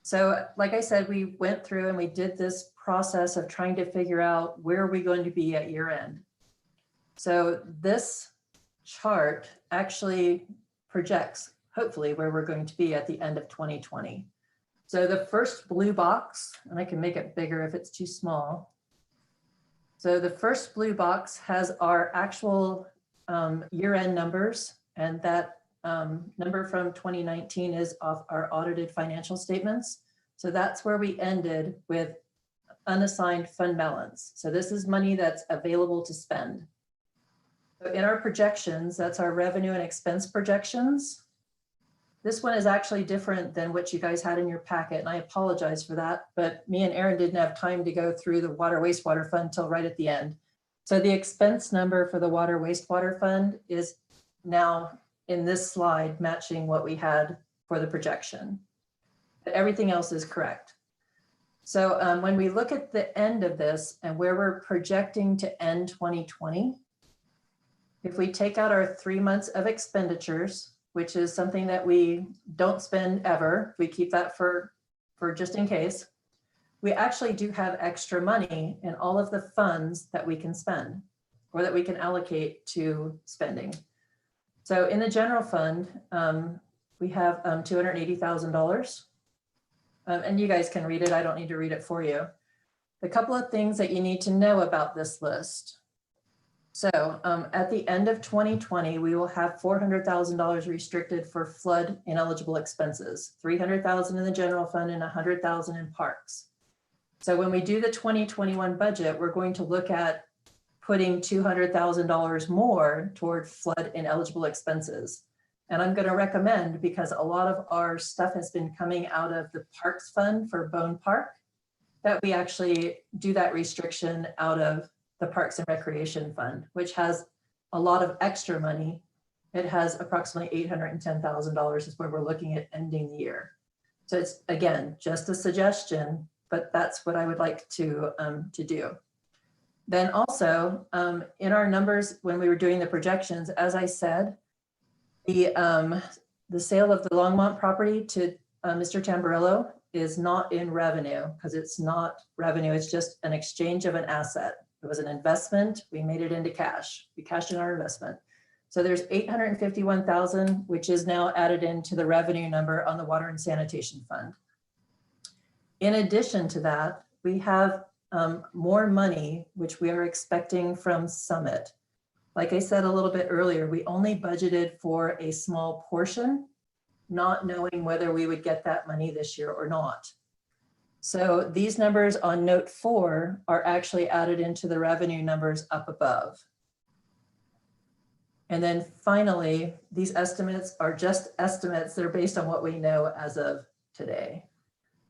So like I said, we went through and we did this process of trying to figure out where are we going to be at year end. So this chart actually projects hopefully where we're going to be at the end of 2020. So the first blue box, and I can make it bigger if it's too small. So the first blue box has our actual year-end numbers, and that number from 2019 is off our audited financial statements. So that's where we ended with unassigned fund balance. So this is money that's available to spend. So in our projections, that's our revenue and expense projections. This one is actually different than what you guys had in your packet, and I apologize for that, but me and Aaron didn't have time to go through the water wastewater fund till right at the end. So the expense number for the water wastewater fund is now in this slide matching what we had for the projection. But everything else is correct. So when we look at the end of this and where we're projecting to end 2020, if we take out our 3 months of expenditures, which is something that we don't spend ever, we keep that for just in case, we actually do have extra money in all of the funds that we can spend or that we can allocate to spending. So in the general fund, we have $280,000. And you guys can read it. I don't need to read it for you. A couple of things that you need to know about this list. So at the end of 2020, we will have $400,000 restricted for flood ineligible expenses, 300,000 in the general fund and 100,000 in parks. So when we do the 2021 budget, we're going to look at putting $200,000 more toward flood ineligible expenses. And I'm going to recommend, because a lot of our stuff has been coming out of the Parks Fund for Bone Park, that we actually do that restriction out of the Parks and Recreation Fund, which has a lot of extra money. It has approximately $810,000 is where we're looking at ending the year. So it's, again, just a suggestion, but that's what I would like to do. Then also in our numbers, when we were doing the projections, as I said, the sale of the Longmont property to Mr. Tamburello is not in revenue because it's not revenue. It's just an exchange of an asset. It was an investment. We made it into cash. We cashed in our investment. So there's $851,000, which is now added into the revenue number on the Water and Sanitation Fund. In addition to that, we have more money, which we are expecting from Summit. Like I said a little bit earlier, we only budgeted for a small portion, not knowing whether we would get that money this year or not. So these numbers on note 4 are actually added into the revenue numbers up above. And then finally, these estimates are just estimates that are based on what we know as of today.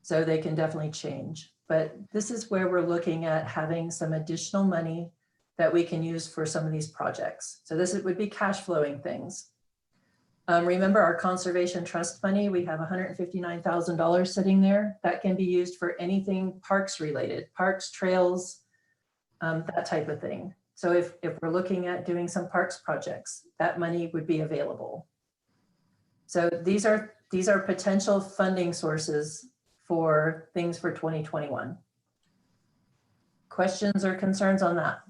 So they can definitely change. But this is where we're looking at having some additional money that we can use for some of these projects. So this would be cash flowing things. Remember our conservation trust money, we have $159,000 sitting there. That can be used for anything parks related, parks, trails, that type of thing. So if we're looking at doing some parks projects, that money would be available. So these are potential funding sources for things for 2021. Questions or concerns on that?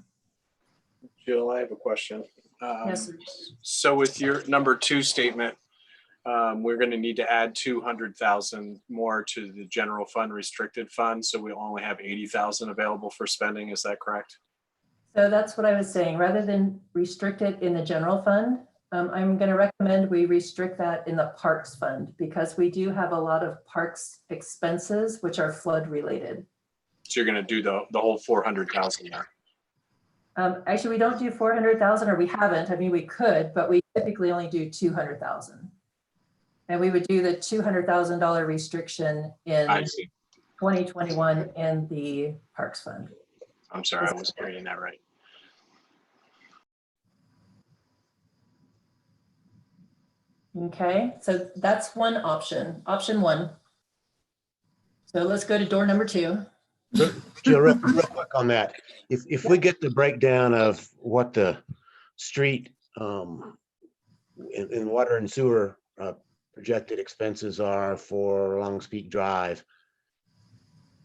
Jill, I have a question. Yes. So with your number 2 statement, we're going to need to add 200,000 more to the general fund restricted fund. So we only have 80,000 available for spending. Is that correct? So that's what I was saying. Rather than restrict it in the general fund, I'm going to recommend we restrict that in the parks fund because we do have a lot of parks expenses, which are flood related. So you're going to do the whole 400,000 there. Actually, we don't do 400,000 or we haven't. I mean, we could, but we typically only do 200,000. And we would do the $200,000 restriction in 2021 in the parks fund. I'm sorry, I wasn't reading that right. Okay, so that's one option, option 1. So let's go to door number 2. Jill, real quick on that. If we get the breakdown of what the street in water and sewer projected expenses are for Longs Peak Drive,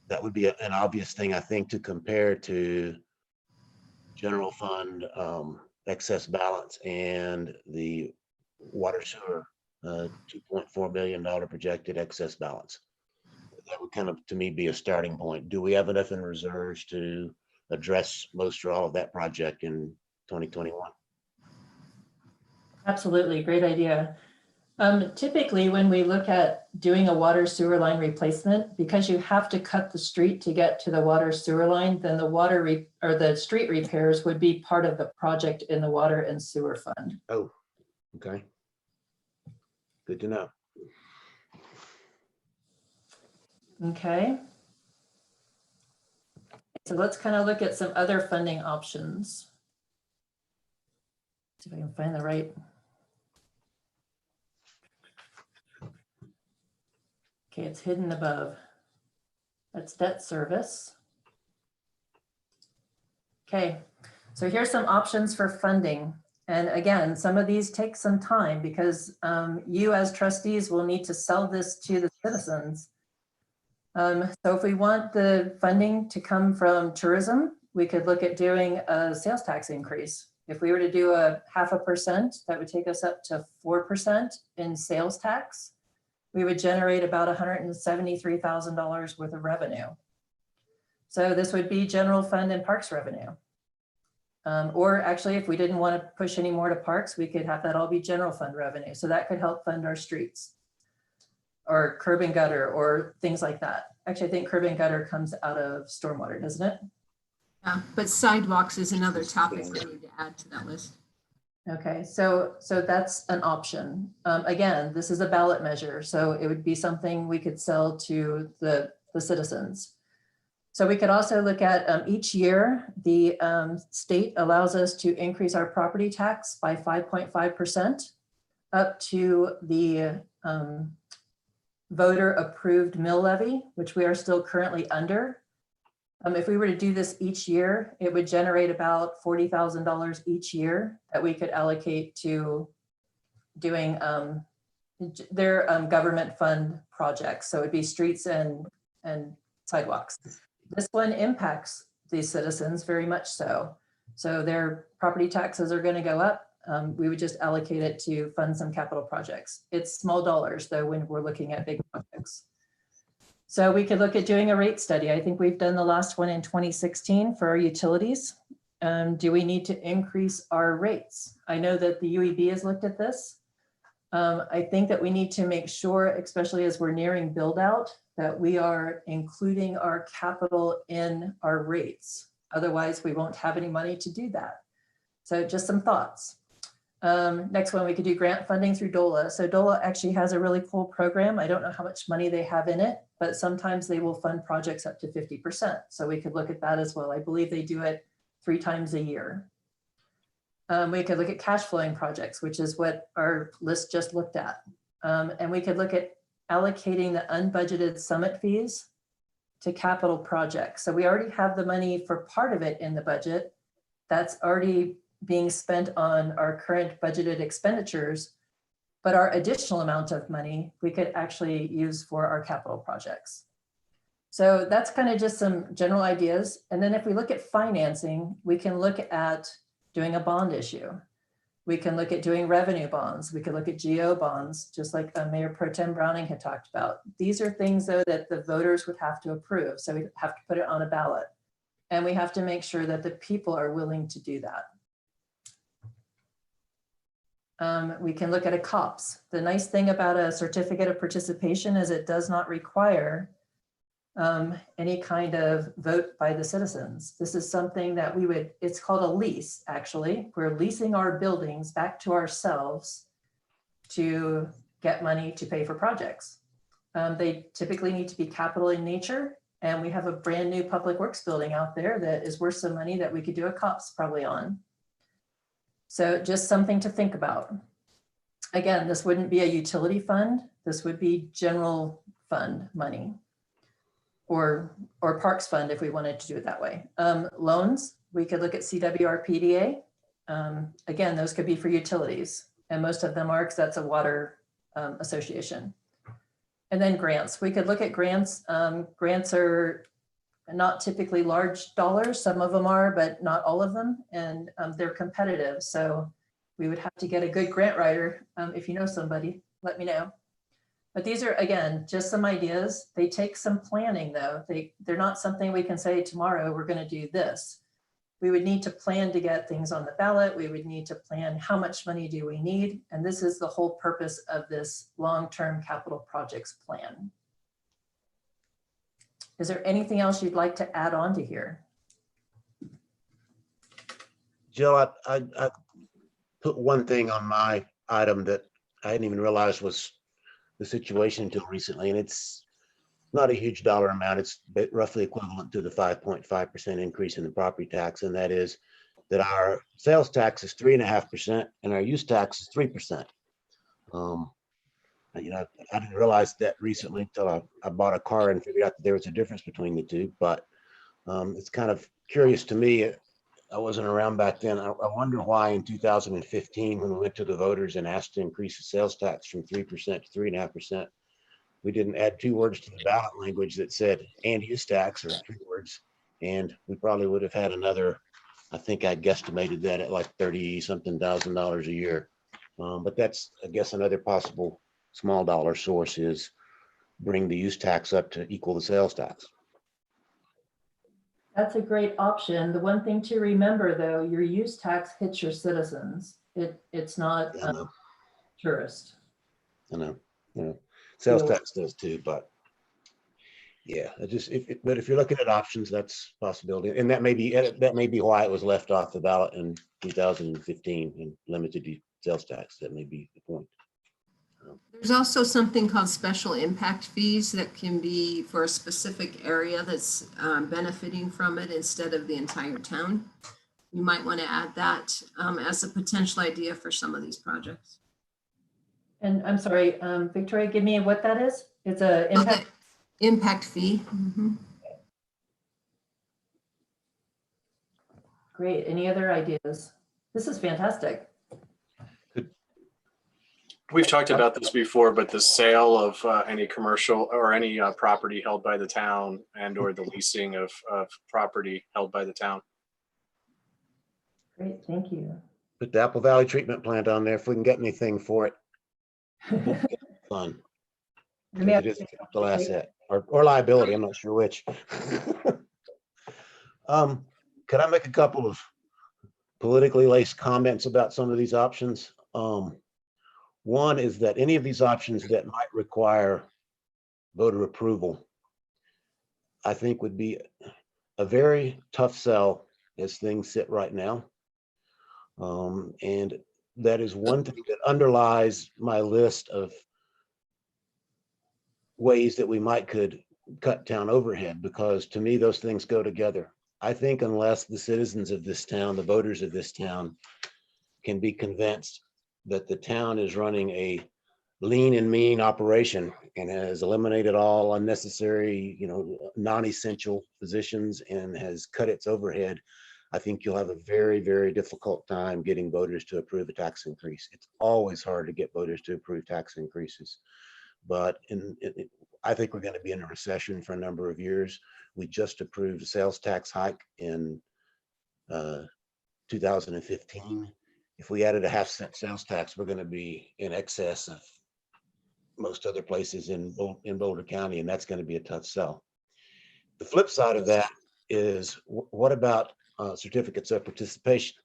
that would be an obvious thing, I think, to compare to general fund excess balance and the water sewer $2.4 billion projected excess balance. That would kind of, to me, be a starting point. Do we have enough in reserves to address most or all of that project in 2021? Absolutely, great idea. Typically, when we look at doing a water sewer line replacement, because you have to cut the street to get to the water sewer line, then the the street repairs would be part of the project in the water and sewer fund. Oh, okay. Good to know. Okay. So let's kind of look at some other funding options. See if I can find the right. Okay, it's hidden above. That's debt service. Okay, so here's some options for funding. And again, some of these take some time because you as trustees will need to sell this to the citizens. So if we want the funding to come from tourism, we could look at doing a sales tax increase. If we were to do a 0.5%, that would take us up to 4% in sales tax. We would generate about $173,000 worth of revenue. So this would be general fund and parks revenue. Or actually, if we didn't want to push any more to parks, we could have that all be general fund revenue. So that could help fund our streets or curb and gutter or things like that. Actually, I think curb and gutter comes out of stormwater, doesn't it? Yeah, but sidewalks is another topic we need to add to that list. Okay, so that's an option. Again, this is a ballot measure, so it would be something we could sell to the citizens. So we could also look at each year, the state allows us to increase our property tax by 5.5% up to the voter approved mill levy, which we are still currently under. If we were to do this each year, it would generate about $40,000 each year that we could allocate to doing their government fund projects. So it'd be streets and sidewalks. This one impacts these citizens very much so. So their property taxes are going to go up. We would just allocate it to fund some capital projects. It's small dollars though when we're looking at big projects. So we could look at doing a rate study. I think we've done the last one in 2016 for our utilities. Do we need to increase our rates? I know that the UEB has looked at this. I think that we need to make sure, especially as we're nearing build out, that we are including our capital in our rates. Otherwise, we won't have any money to do that. So just some thoughts. Next one, we could do grant funding through DOLA. So DOLA actually has a really cool program. I don't know how much money they have in it, but sometimes they will fund projects up to 50%. So we could look at that as well. I believe they do it 3 times a year. We could look at cash flowing projects, which is what our list just looked at. And we could look at allocating the unbudgeted summit fees to capital projects. So we already have the money for part of it in the budget. That's already being spent on our current budgeted expenditures, but our additional amount of money we could actually use for our capital projects. So that's kind of just some general ideas. And then if we look at financing, we can look at doing a bond issue. We can look at doing revenue bonds. We could look at GO bonds, just like Mayor Pro Tem Browning had talked about. These are things though that the voters would have to approve. So we have to put it on a ballot. And we have to make sure that the people are willing to do that. We can look at a COPS. The nice thing about a certificate of participation is it does not require any kind of vote by the citizens. This is something that we would, it's called a lease, actually. We're leasing our buildings back to ourselves to get money to pay for projects. They typically need to be capital in nature. And we have a brand new public works building out there that is worth some money that we could do a COPS probably on. So just something to think about. Again, this wouldn't be a utility fund. This would be general fund money or parks fund if we wanted to do it that way. Loans, we could look at CWRPDA. Again, those could be for utilities and most of them are because that's a water association. And then grants, we could look at grants. Grants are not typically large dollars. Some of them are, but not all of them. And they're competitive. So we would have to get a good grant writer. If you know somebody, let me know. But these are, again, just some ideas. They take some planning though. They're not something we can say tomorrow, we're gonna do this. We would need to plan to get things on the ballot. We would need to plan how much money do we need? And this is the whole purpose of this long-term capital projects plan. Is there anything else you'd like to add on to here? Jill, I put one thing on my item that I didn't even realize was the situation until recently, and it's not a huge dollar amount. It's roughly equivalent to the 5.5% increase in the property tax, and that is that our sales tax is 3.5% and our use tax is 3%. You know, I didn't realize that recently until I bought a car and figured out that there was a difference between the two. But it's kind of curious to me. I wasn't around back then. I wonder why in 2015, when we went to the voters and asked to increase the sales tax from 3% to 3.5%, we didn't add 2 words to the ballot language that said and use tax, or 3 words. And we probably would have had another, I think I guesstimated that at like 30 something thousand dollars a year. But that's, I guess, another possible small dollar source is bring the use tax up to equal the sales tax. That's a great option. The one thing to remember, though, your use tax hits your citizens. It's not I know, tourist. I know, sales tax does too, but yeah, but if you're looking at options, that's a possibility. And that may be why it was left off the ballot in 2015 and limited to sales tax. That may be the point. There's also something called special impact fees that can be for a specific area that's benefiting from it instead of the entire town. You might want to add that as a potential idea for some of these projects. And I'm sorry, Victoria, give me what that is. It's a impact. Impact fee. Mm-hmm. Great. Any other ideas? This is fantastic. We've talked about this before, but the sale of any commercial or any property held by the town and or the leasing of property held by the town. Great, thank you. Put the Apple Valley treatment plant on there if we can get anything for it. Fun. It is a capital asset or liability. I'm not sure which. Could I make a couple of politically laced comments about some of these options? One is that any of these options that might require voter approval, I think would be a very tough sell as things sit right now. And that is one thing that underlies my list of ways that we could cut town overhead, because to me, those things go together. I think unless the citizens of this town, the voters of this town, can be convinced that the town is running a lean and mean operation and has eliminated all unnecessary, non-essential positions and has cut its overhead, I think you'll have a very, very difficult time getting voters to approve a tax increase. It's always hard to get voters to approve tax increases. But I think we're going to be in a recession for a number of years. We just approved a sales tax hike in 2015. If we added a 1/2 cent sales tax, we're going to be in excess of most other places in Boulder County, and that's going to be a tough sell. The flip side of that is, what about certificates of participation?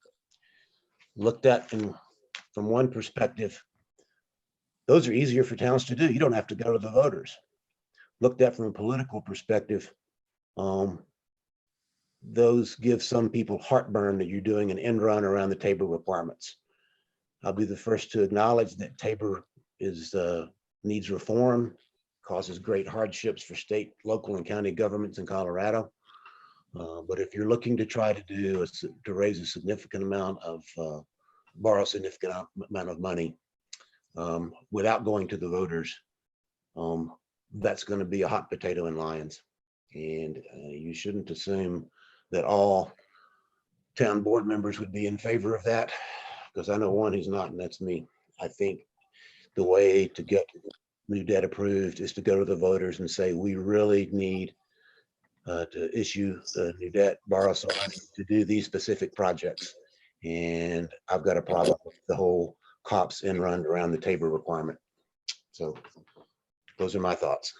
Looked at from one perspective, those are easier for towns to do. You don't have to go to the voters. Looked at from a political perspective, those give some people heartburn that you're doing an end run around the Tabor requirements. I'll be the first to acknowledge that Tabor needs reform, causes great hardships for state, local, and county governments in Colorado. But if you're looking to try to raise a significant amount of, borrow a significant amount of money without going to the voters, that's going to be a hot potato in Lyons. And you shouldn't assume that all town board members would be in favor of that, because I know one who's not, and that's me. I think the way to get new debt approved is to go to the voters and say, we really need to issue new debt, borrow some money to do these specific projects. And I've got a problem with the whole cops end run around the Tabor requirement. So those are my thoughts.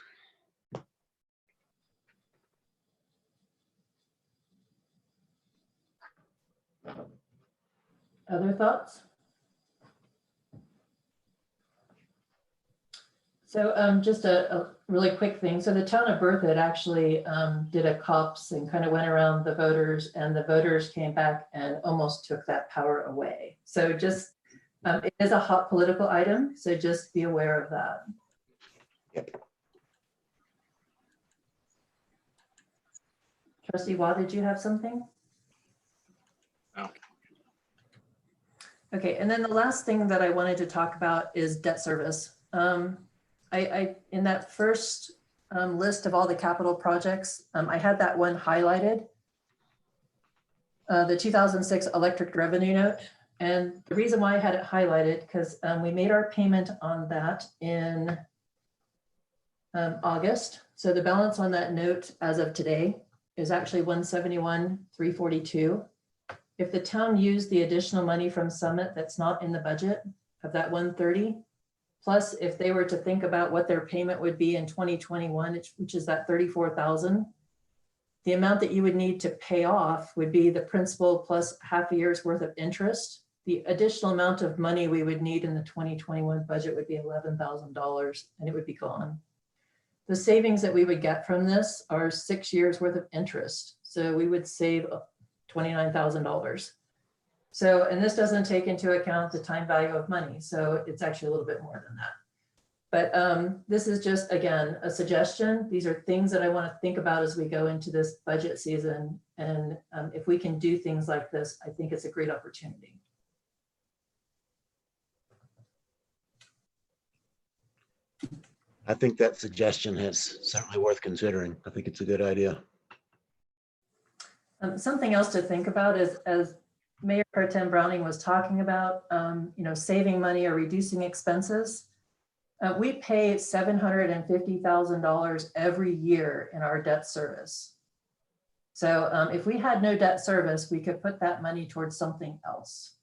Other thoughts? So just a really quick thing. So the town of Berthoud actually did a COPS and kind of went around the voters, and the voters came back and almost took that power away. So just, it is a hot political item, so just be aware of that. Yep. Trustee Watt, did you have something? No. Okay, and then the last thing that I wanted to talk about is debt service. in that first list of all the capital projects, I had that one highlighted. The 2006 electric revenue note. And the reason why I had it highlighted, because we made our payment on that in August. So the balance on that note as of today is actually 171,342. If the town used the additional money from Summit that's not in the budget of that 130, plus if they were to think about what their payment would be in 2021, which is that 34,000, the amount that you would need to pay off would be the principal plus half a year's worth of interest. The additional amount of money we would need in the 2021 budget would be $11,000 and it would be gone. The savings that we would get from this are 6 years worth of interest. So we would save $29,000. So, and this doesn't take into account the time value of money. So it's actually a little bit more than that. But this is just, again, a suggestion. These are things that I want to think about as we go into this budget season. And if we can do things like this, I think it's a great opportunity. I think that suggestion is certainly worth considering. I think it's a good idea. Something else to think about is, as Mayor Pro Tem Browning was talking about, saving money or reducing expenses. We pay $750,000 every year in our debt service. So if we had no debt service, we could put that money towards something else.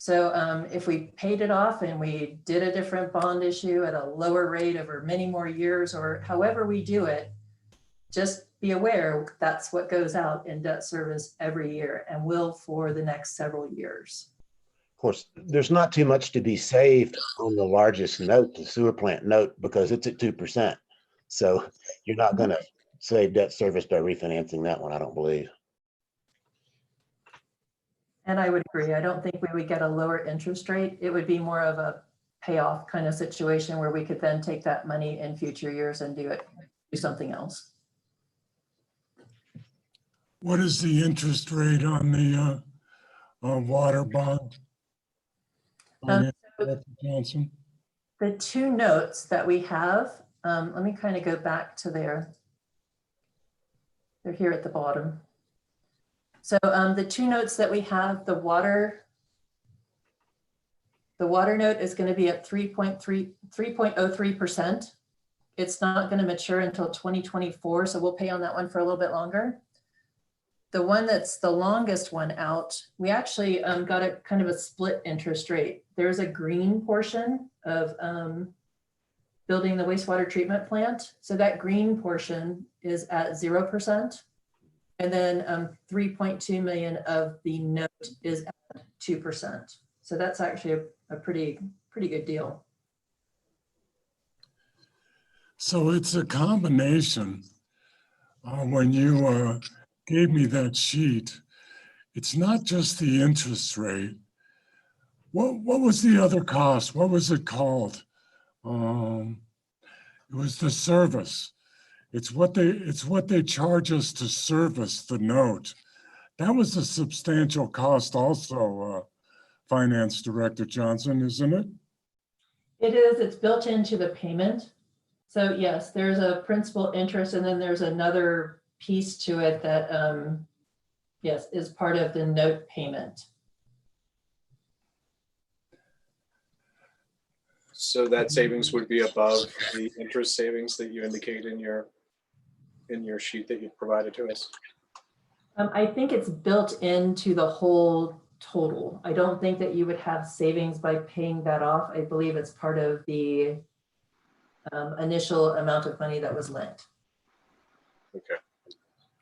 So if we paid it off and we did a different bond issue at a lower rate over many more years, or however we do it, just be aware that's what goes out in debt service every year and will for the next several years. Of course, there's not too much to be saved on the largest note, the sewer plant note, because it's at 2%. So you're not going to save debt service by refinancing that one, I don't believe. And I would agree. I don't think we would get a lower interest rate. It would be more of a payoff kind of situation where we could then take that money in future years and do something else. What is the interest rate on the water bond? Director Johnson? The two notes that we have, let me kind of go back to there. They're here at the bottom. So the two notes that we have, the water note is going to be at 3.03%. It's not going to mature until 2024, so we'll pay on that one for a little bit longer. The one that's the longest one out, we actually got a kind of a split interest rate. There's a green portion of building the wastewater treatment plant. So that green portion is at 0%. And then 3.2 million of the note is at 2%. So that's actually a pretty good deal. So it's a combination. When you gave me that sheet, it's not just the interest rate. What was the other cost? What was it called? It was the service. It's what they charge us to service the note. That was a substantial cost also, Finance Director Johnson, isn't it? It is. It's built into the payment. So yes, there's a principal interest, and then there's another piece to it that, yes, is part of the note payment. So that savings would be above the interest savings that you indicate in your sheet that you provided to us? I think it's built into the whole total. I don't think that you would have savings by paying that off. I believe it's part of the initial amount of money that was lent. Okay.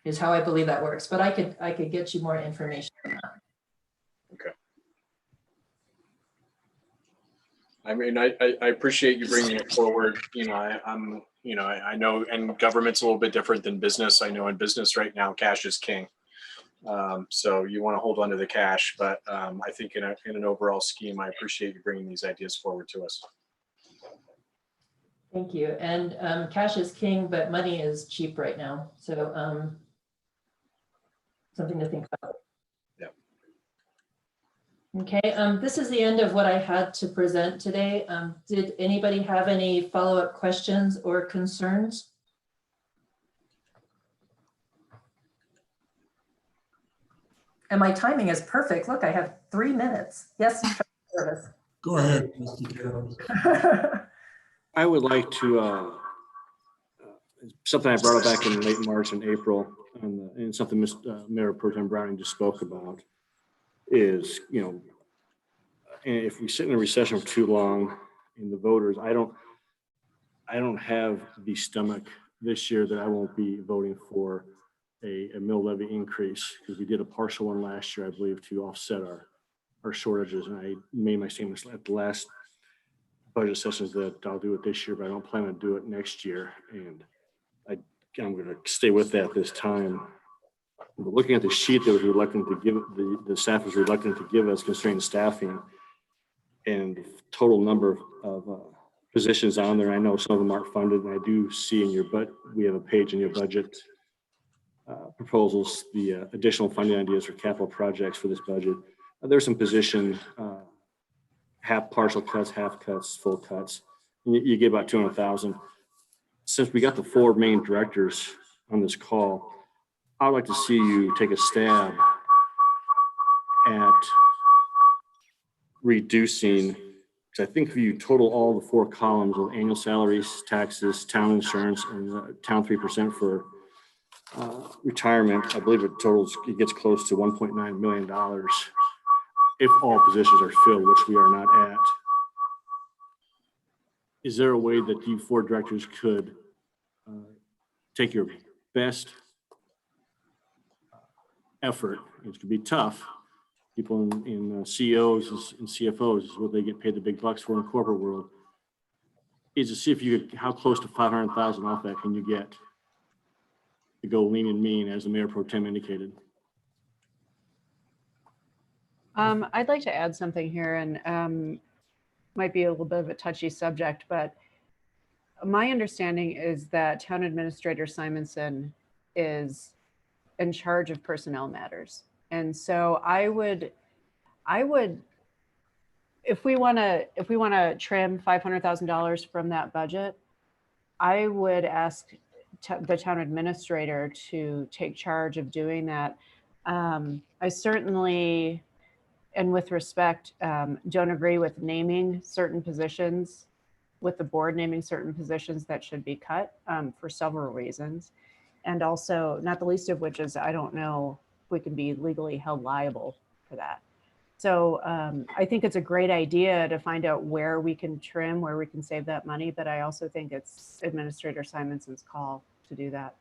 Is how I believe that works, but I could get you more information on that. Okay. I mean, I appreciate you bringing it forward. I know, and government's a little bit different than business. I know in business right now, cash is king. So you want to hold on to the cash, but I think in an overall scheme, I appreciate you bringing these ideas forward to us. Thank you. And cash is king, but money is cheap right now. So something to think about. Yeah. Okay, this is the end of what I had to present today. Did anybody have any follow-up questions or concerns? And my timing is perfect. Look, I have 3 minutes. Yes, Travis. Go ahead, Mr. Garrett. I would like to, something I brought up back in late March and April, and something Mayor Pro Tem Browning just spoke about is, you know, if we sit in a recession for too long in the voters, I don't have the stomach this year that I won't be voting for a mill levy increase, because we did a partial one last year, I believe, to offset our shortages. And I made my statements at the last budget sessions that I'll do it this year, but I don't plan to do it next year. And I'm going to stay with that this time. But looking at the sheet that was reluctant to give, the staff was reluctant to give us constrained staffing and the total number of positions on there. I know some of them aren't funded, and I do see in your, but we have a page in your budget proposals, the additional funding ideas for capital projects for this budget. There's some position, half partial cuts, half cuts, full cuts. You get about 200,000. Since we got the 4 main directors on this call, I'd like to see you take a stab at reducing, because I think if you total all the 4 columns of annual salaries, taxes, town insurance, and town 3% for retirement, I believe it gets close to $1.9 million if all positions are filled, which we are not at. Is there a way that you 4 directors could take your best effort? It could be tough. People in CEOs and CFOs is what they get paid the big bucks for in the corporate world. Is to see if you could, how close to 500,000 off that can you get to go lean and mean, as the Mayor Pro Tem indicated. I'd like to add something here, and might be a little bit of a touchy subject, but my understanding is that Town Administrator Simonson is in charge of personnel matters. And so I would, if we want to trim $500,000 from that budget, I would ask the town administrator to take charge of doing that. I certainly, and with respect, don't agree with naming certain positions, with the board naming certain positions that should be cut for several reasons. And also, not the least of which is, I don't know if we can be legally held liable for that. So I think it's a great idea to find out where we can trim, where we can save that money. But I also think it's Administrator Simonson's call to do that.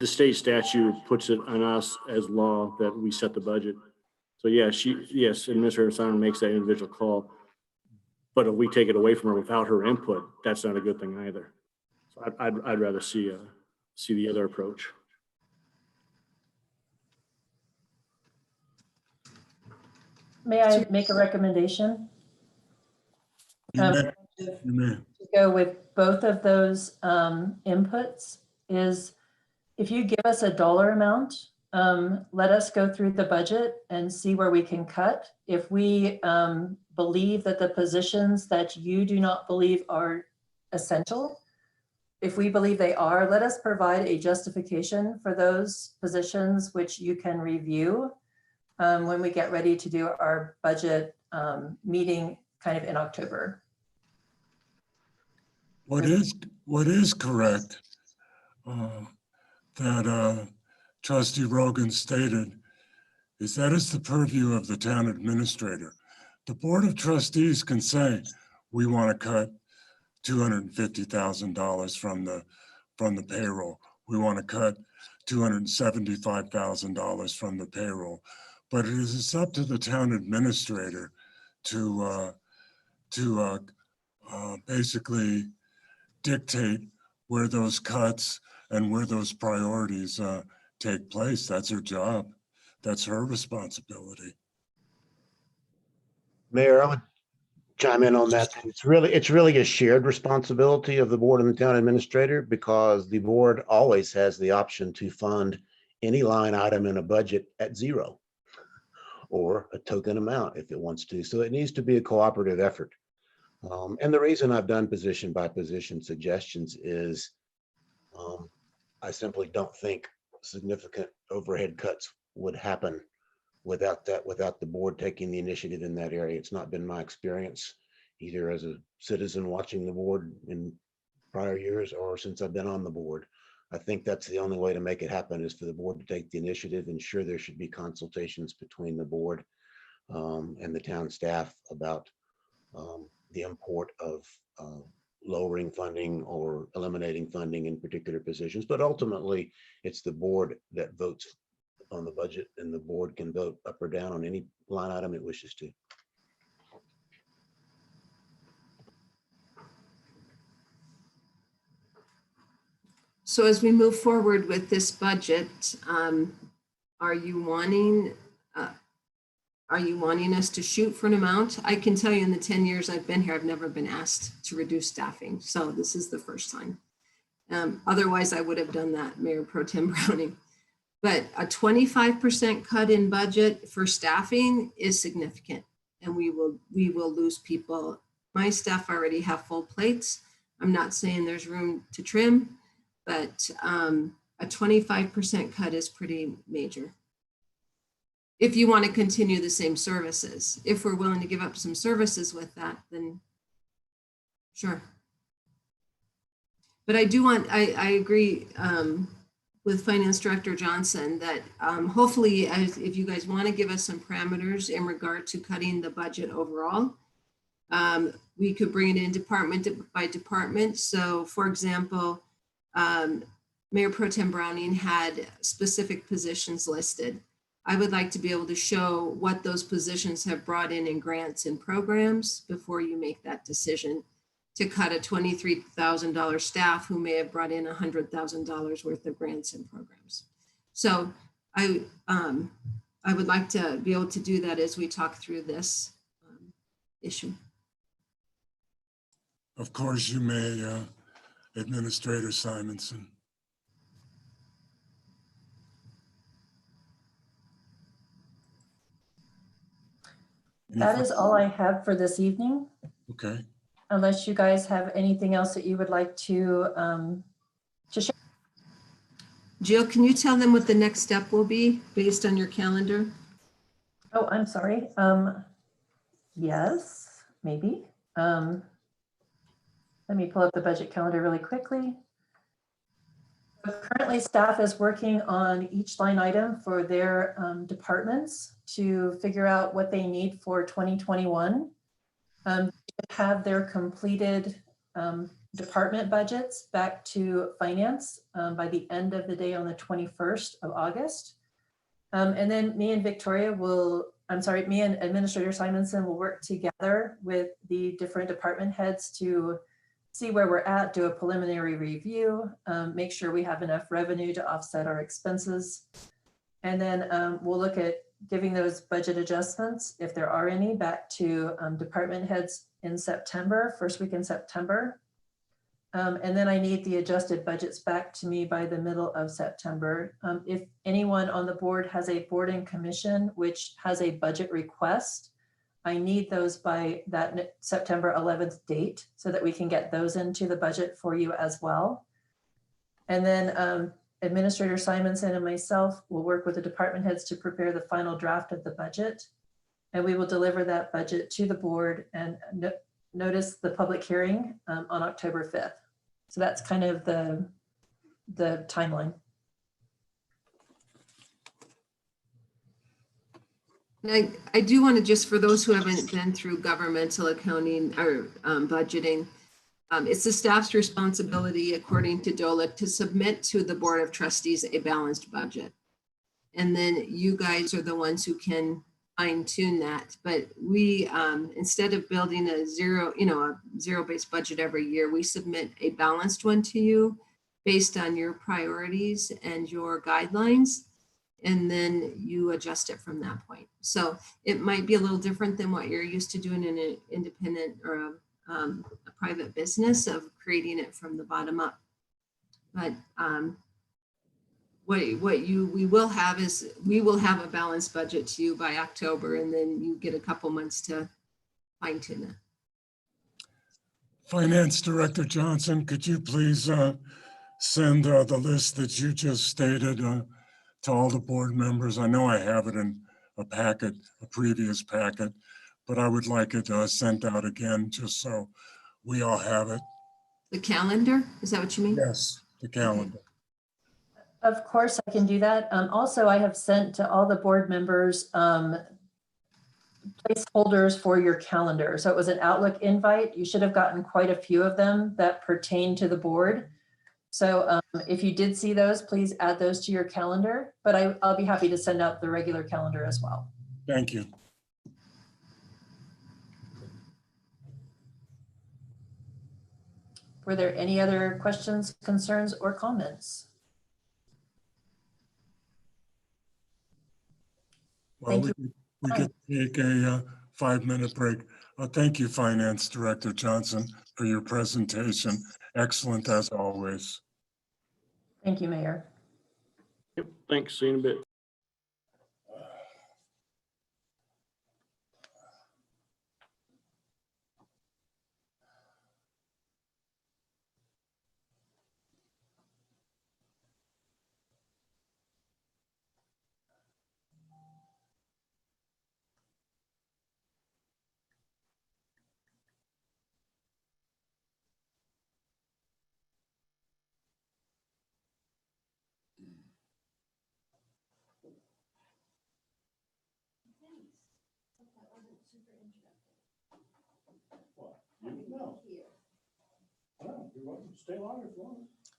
The state statute puts it on us as law that we set the budget. So yeah, yes, Administrator Simon makes that individual call. But if we take it away from her without her input, that's not a good thing either. So I'd rather see the other approach. May I make a recommendation? You may. To go with both of those inputs is, if you give us a dollar amount, let us go through the budget and see where we can cut. If we believe that the positions that you do not believe are essential, if we believe they are, let us provide a justification for those positions, which you can review when we get ready to do our budget meeting kind of in October. What is correct that Trustee Rogan stated is that it's the purview of the town administrator. The Board of Trustees can say, we want to cut $250,000 from the payroll. We want to cut $275,000 from the payroll. But it is up to the town administrator to basically dictate where those cuts and where those priorities take place. That's her job. That's her responsibility. Mayor, I would chime in on that. It's really a shared responsibility of the board and the town administrator, because the board always has the option to fund any line item in a budget at zero, or a token amount if it wants to. So it needs to be a cooperative effort. And the reason I've done position by position suggestions is I simply don't think significant overhead cuts would happen without the board taking the initiative in that area. It's not been my experience, either as a citizen watching the board in prior years or since I've been on the board. I think that's the only way to make it happen, is for the board to take the initiative. And sure, there should be consultations between the board and the town staff about the import of lowering funding or eliminating funding in particular positions. But ultimately, it's the board that votes on the budget, and the board can vote up or down on any line item it wishes to. So as we move forward with this budget, are you wanting us to shoot for an amount? I can tell you, in the 10 years I've been here, I've never been asked to reduce staffing. So this is the first time. Otherwise, I would have done that, Mayor Pro Tem Browning. But a 25% cut in budget for staffing is significant, and we will lose people. My staff already have full plates. I'm not saying there's room to trim, but a 25% cut is pretty major. If you want to continue the same services, if we're willing to give up some services with that, then sure. But I agree with Finance Director Johnson that hopefully, if you guys want to give us some parameters in regard to cutting the budget overall, we could bring it in department by department. So for example, Mayor Pro Tem Browning had specific positions listed. I would like to be able to show what those positions have brought in grants and programs before you make that decision to cut a $23,000 staff who may have brought in $100,000 worth of grants and programs. So I would like to be able to do that as we talk through this issue. Of course, you may, Administrator Simonson. That is all I have for this evening, Okay. unless you guys have anything else that you would like to share. Jill, can you tell them what the next step will be based on your calendar? Oh, I'm sorry. Yes, maybe. Let me pull up the budget calendar really quickly. So currently, staff is working on each line item for their departments to figure out what they need for 2021. Have their completed department budgets back to finance by the end of the day on the 21st of August. And then me and Administrator Simonson will work together with the different department heads to see where we're at, do a preliminary review, make sure we have enough revenue to offset our expenses. And then we'll look at giving those budget adjustments, if there are any, back to department heads in September, first week in September. And then I need the adjusted budgets back to me by the middle of September. If anyone on the board has a board and commission which has a budget request, I need those by that September 11th date so that we can get those into the budget for you as well. And then Administrator Simonson and myself will work with the department heads to prepare the final draft of the budget. And we will deliver that budget to the board and notice the public hearing on October 5th. So that's kind of the timeline. And I do want to, just for those who haven't been through governmental accounting or budgeting, it's the staff's responsibility, according to DOLA, to submit to the Board of Trustees a balanced budget. And then you guys are the ones who can fine tune that. But we, instead of building a zero-based budget every year, we submit a balanced one to you based on your priorities and your guidelines. And then you adjust it from that point. So it might be a little different than what you're used to doing in an independent or a private business of creating it from the bottom up. But we will have is, we will have a balanced budget to you by October, and then you get a couple months to fine tune it. Finance Director Johnson, could you please send the list that you just stated to all the board members? I know I have it in a packet, a previous packet, but I would like it sent out again just so we all have it. The calendar, is that what you mean? Yes, the calendar. Of course, I can do that. Also, I have sent to all the board members placeholders for your calendar. So it was an Outlook invite. You should have gotten quite a few of them that pertain to the board. So if you did see those, please add those to your calendar, but I'll be happy to send out the regular calendar as well. Thank you. Were there any other questions, concerns, or comments? Well, Thank we could take a 5-minute break. Thank you, Finance Director Johnson, for your presentation. Excellent as always. Thank you, Mayor. Yep, thanks. See you in a bit.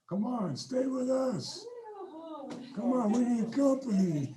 Come on, stay with us. Come on, we need company.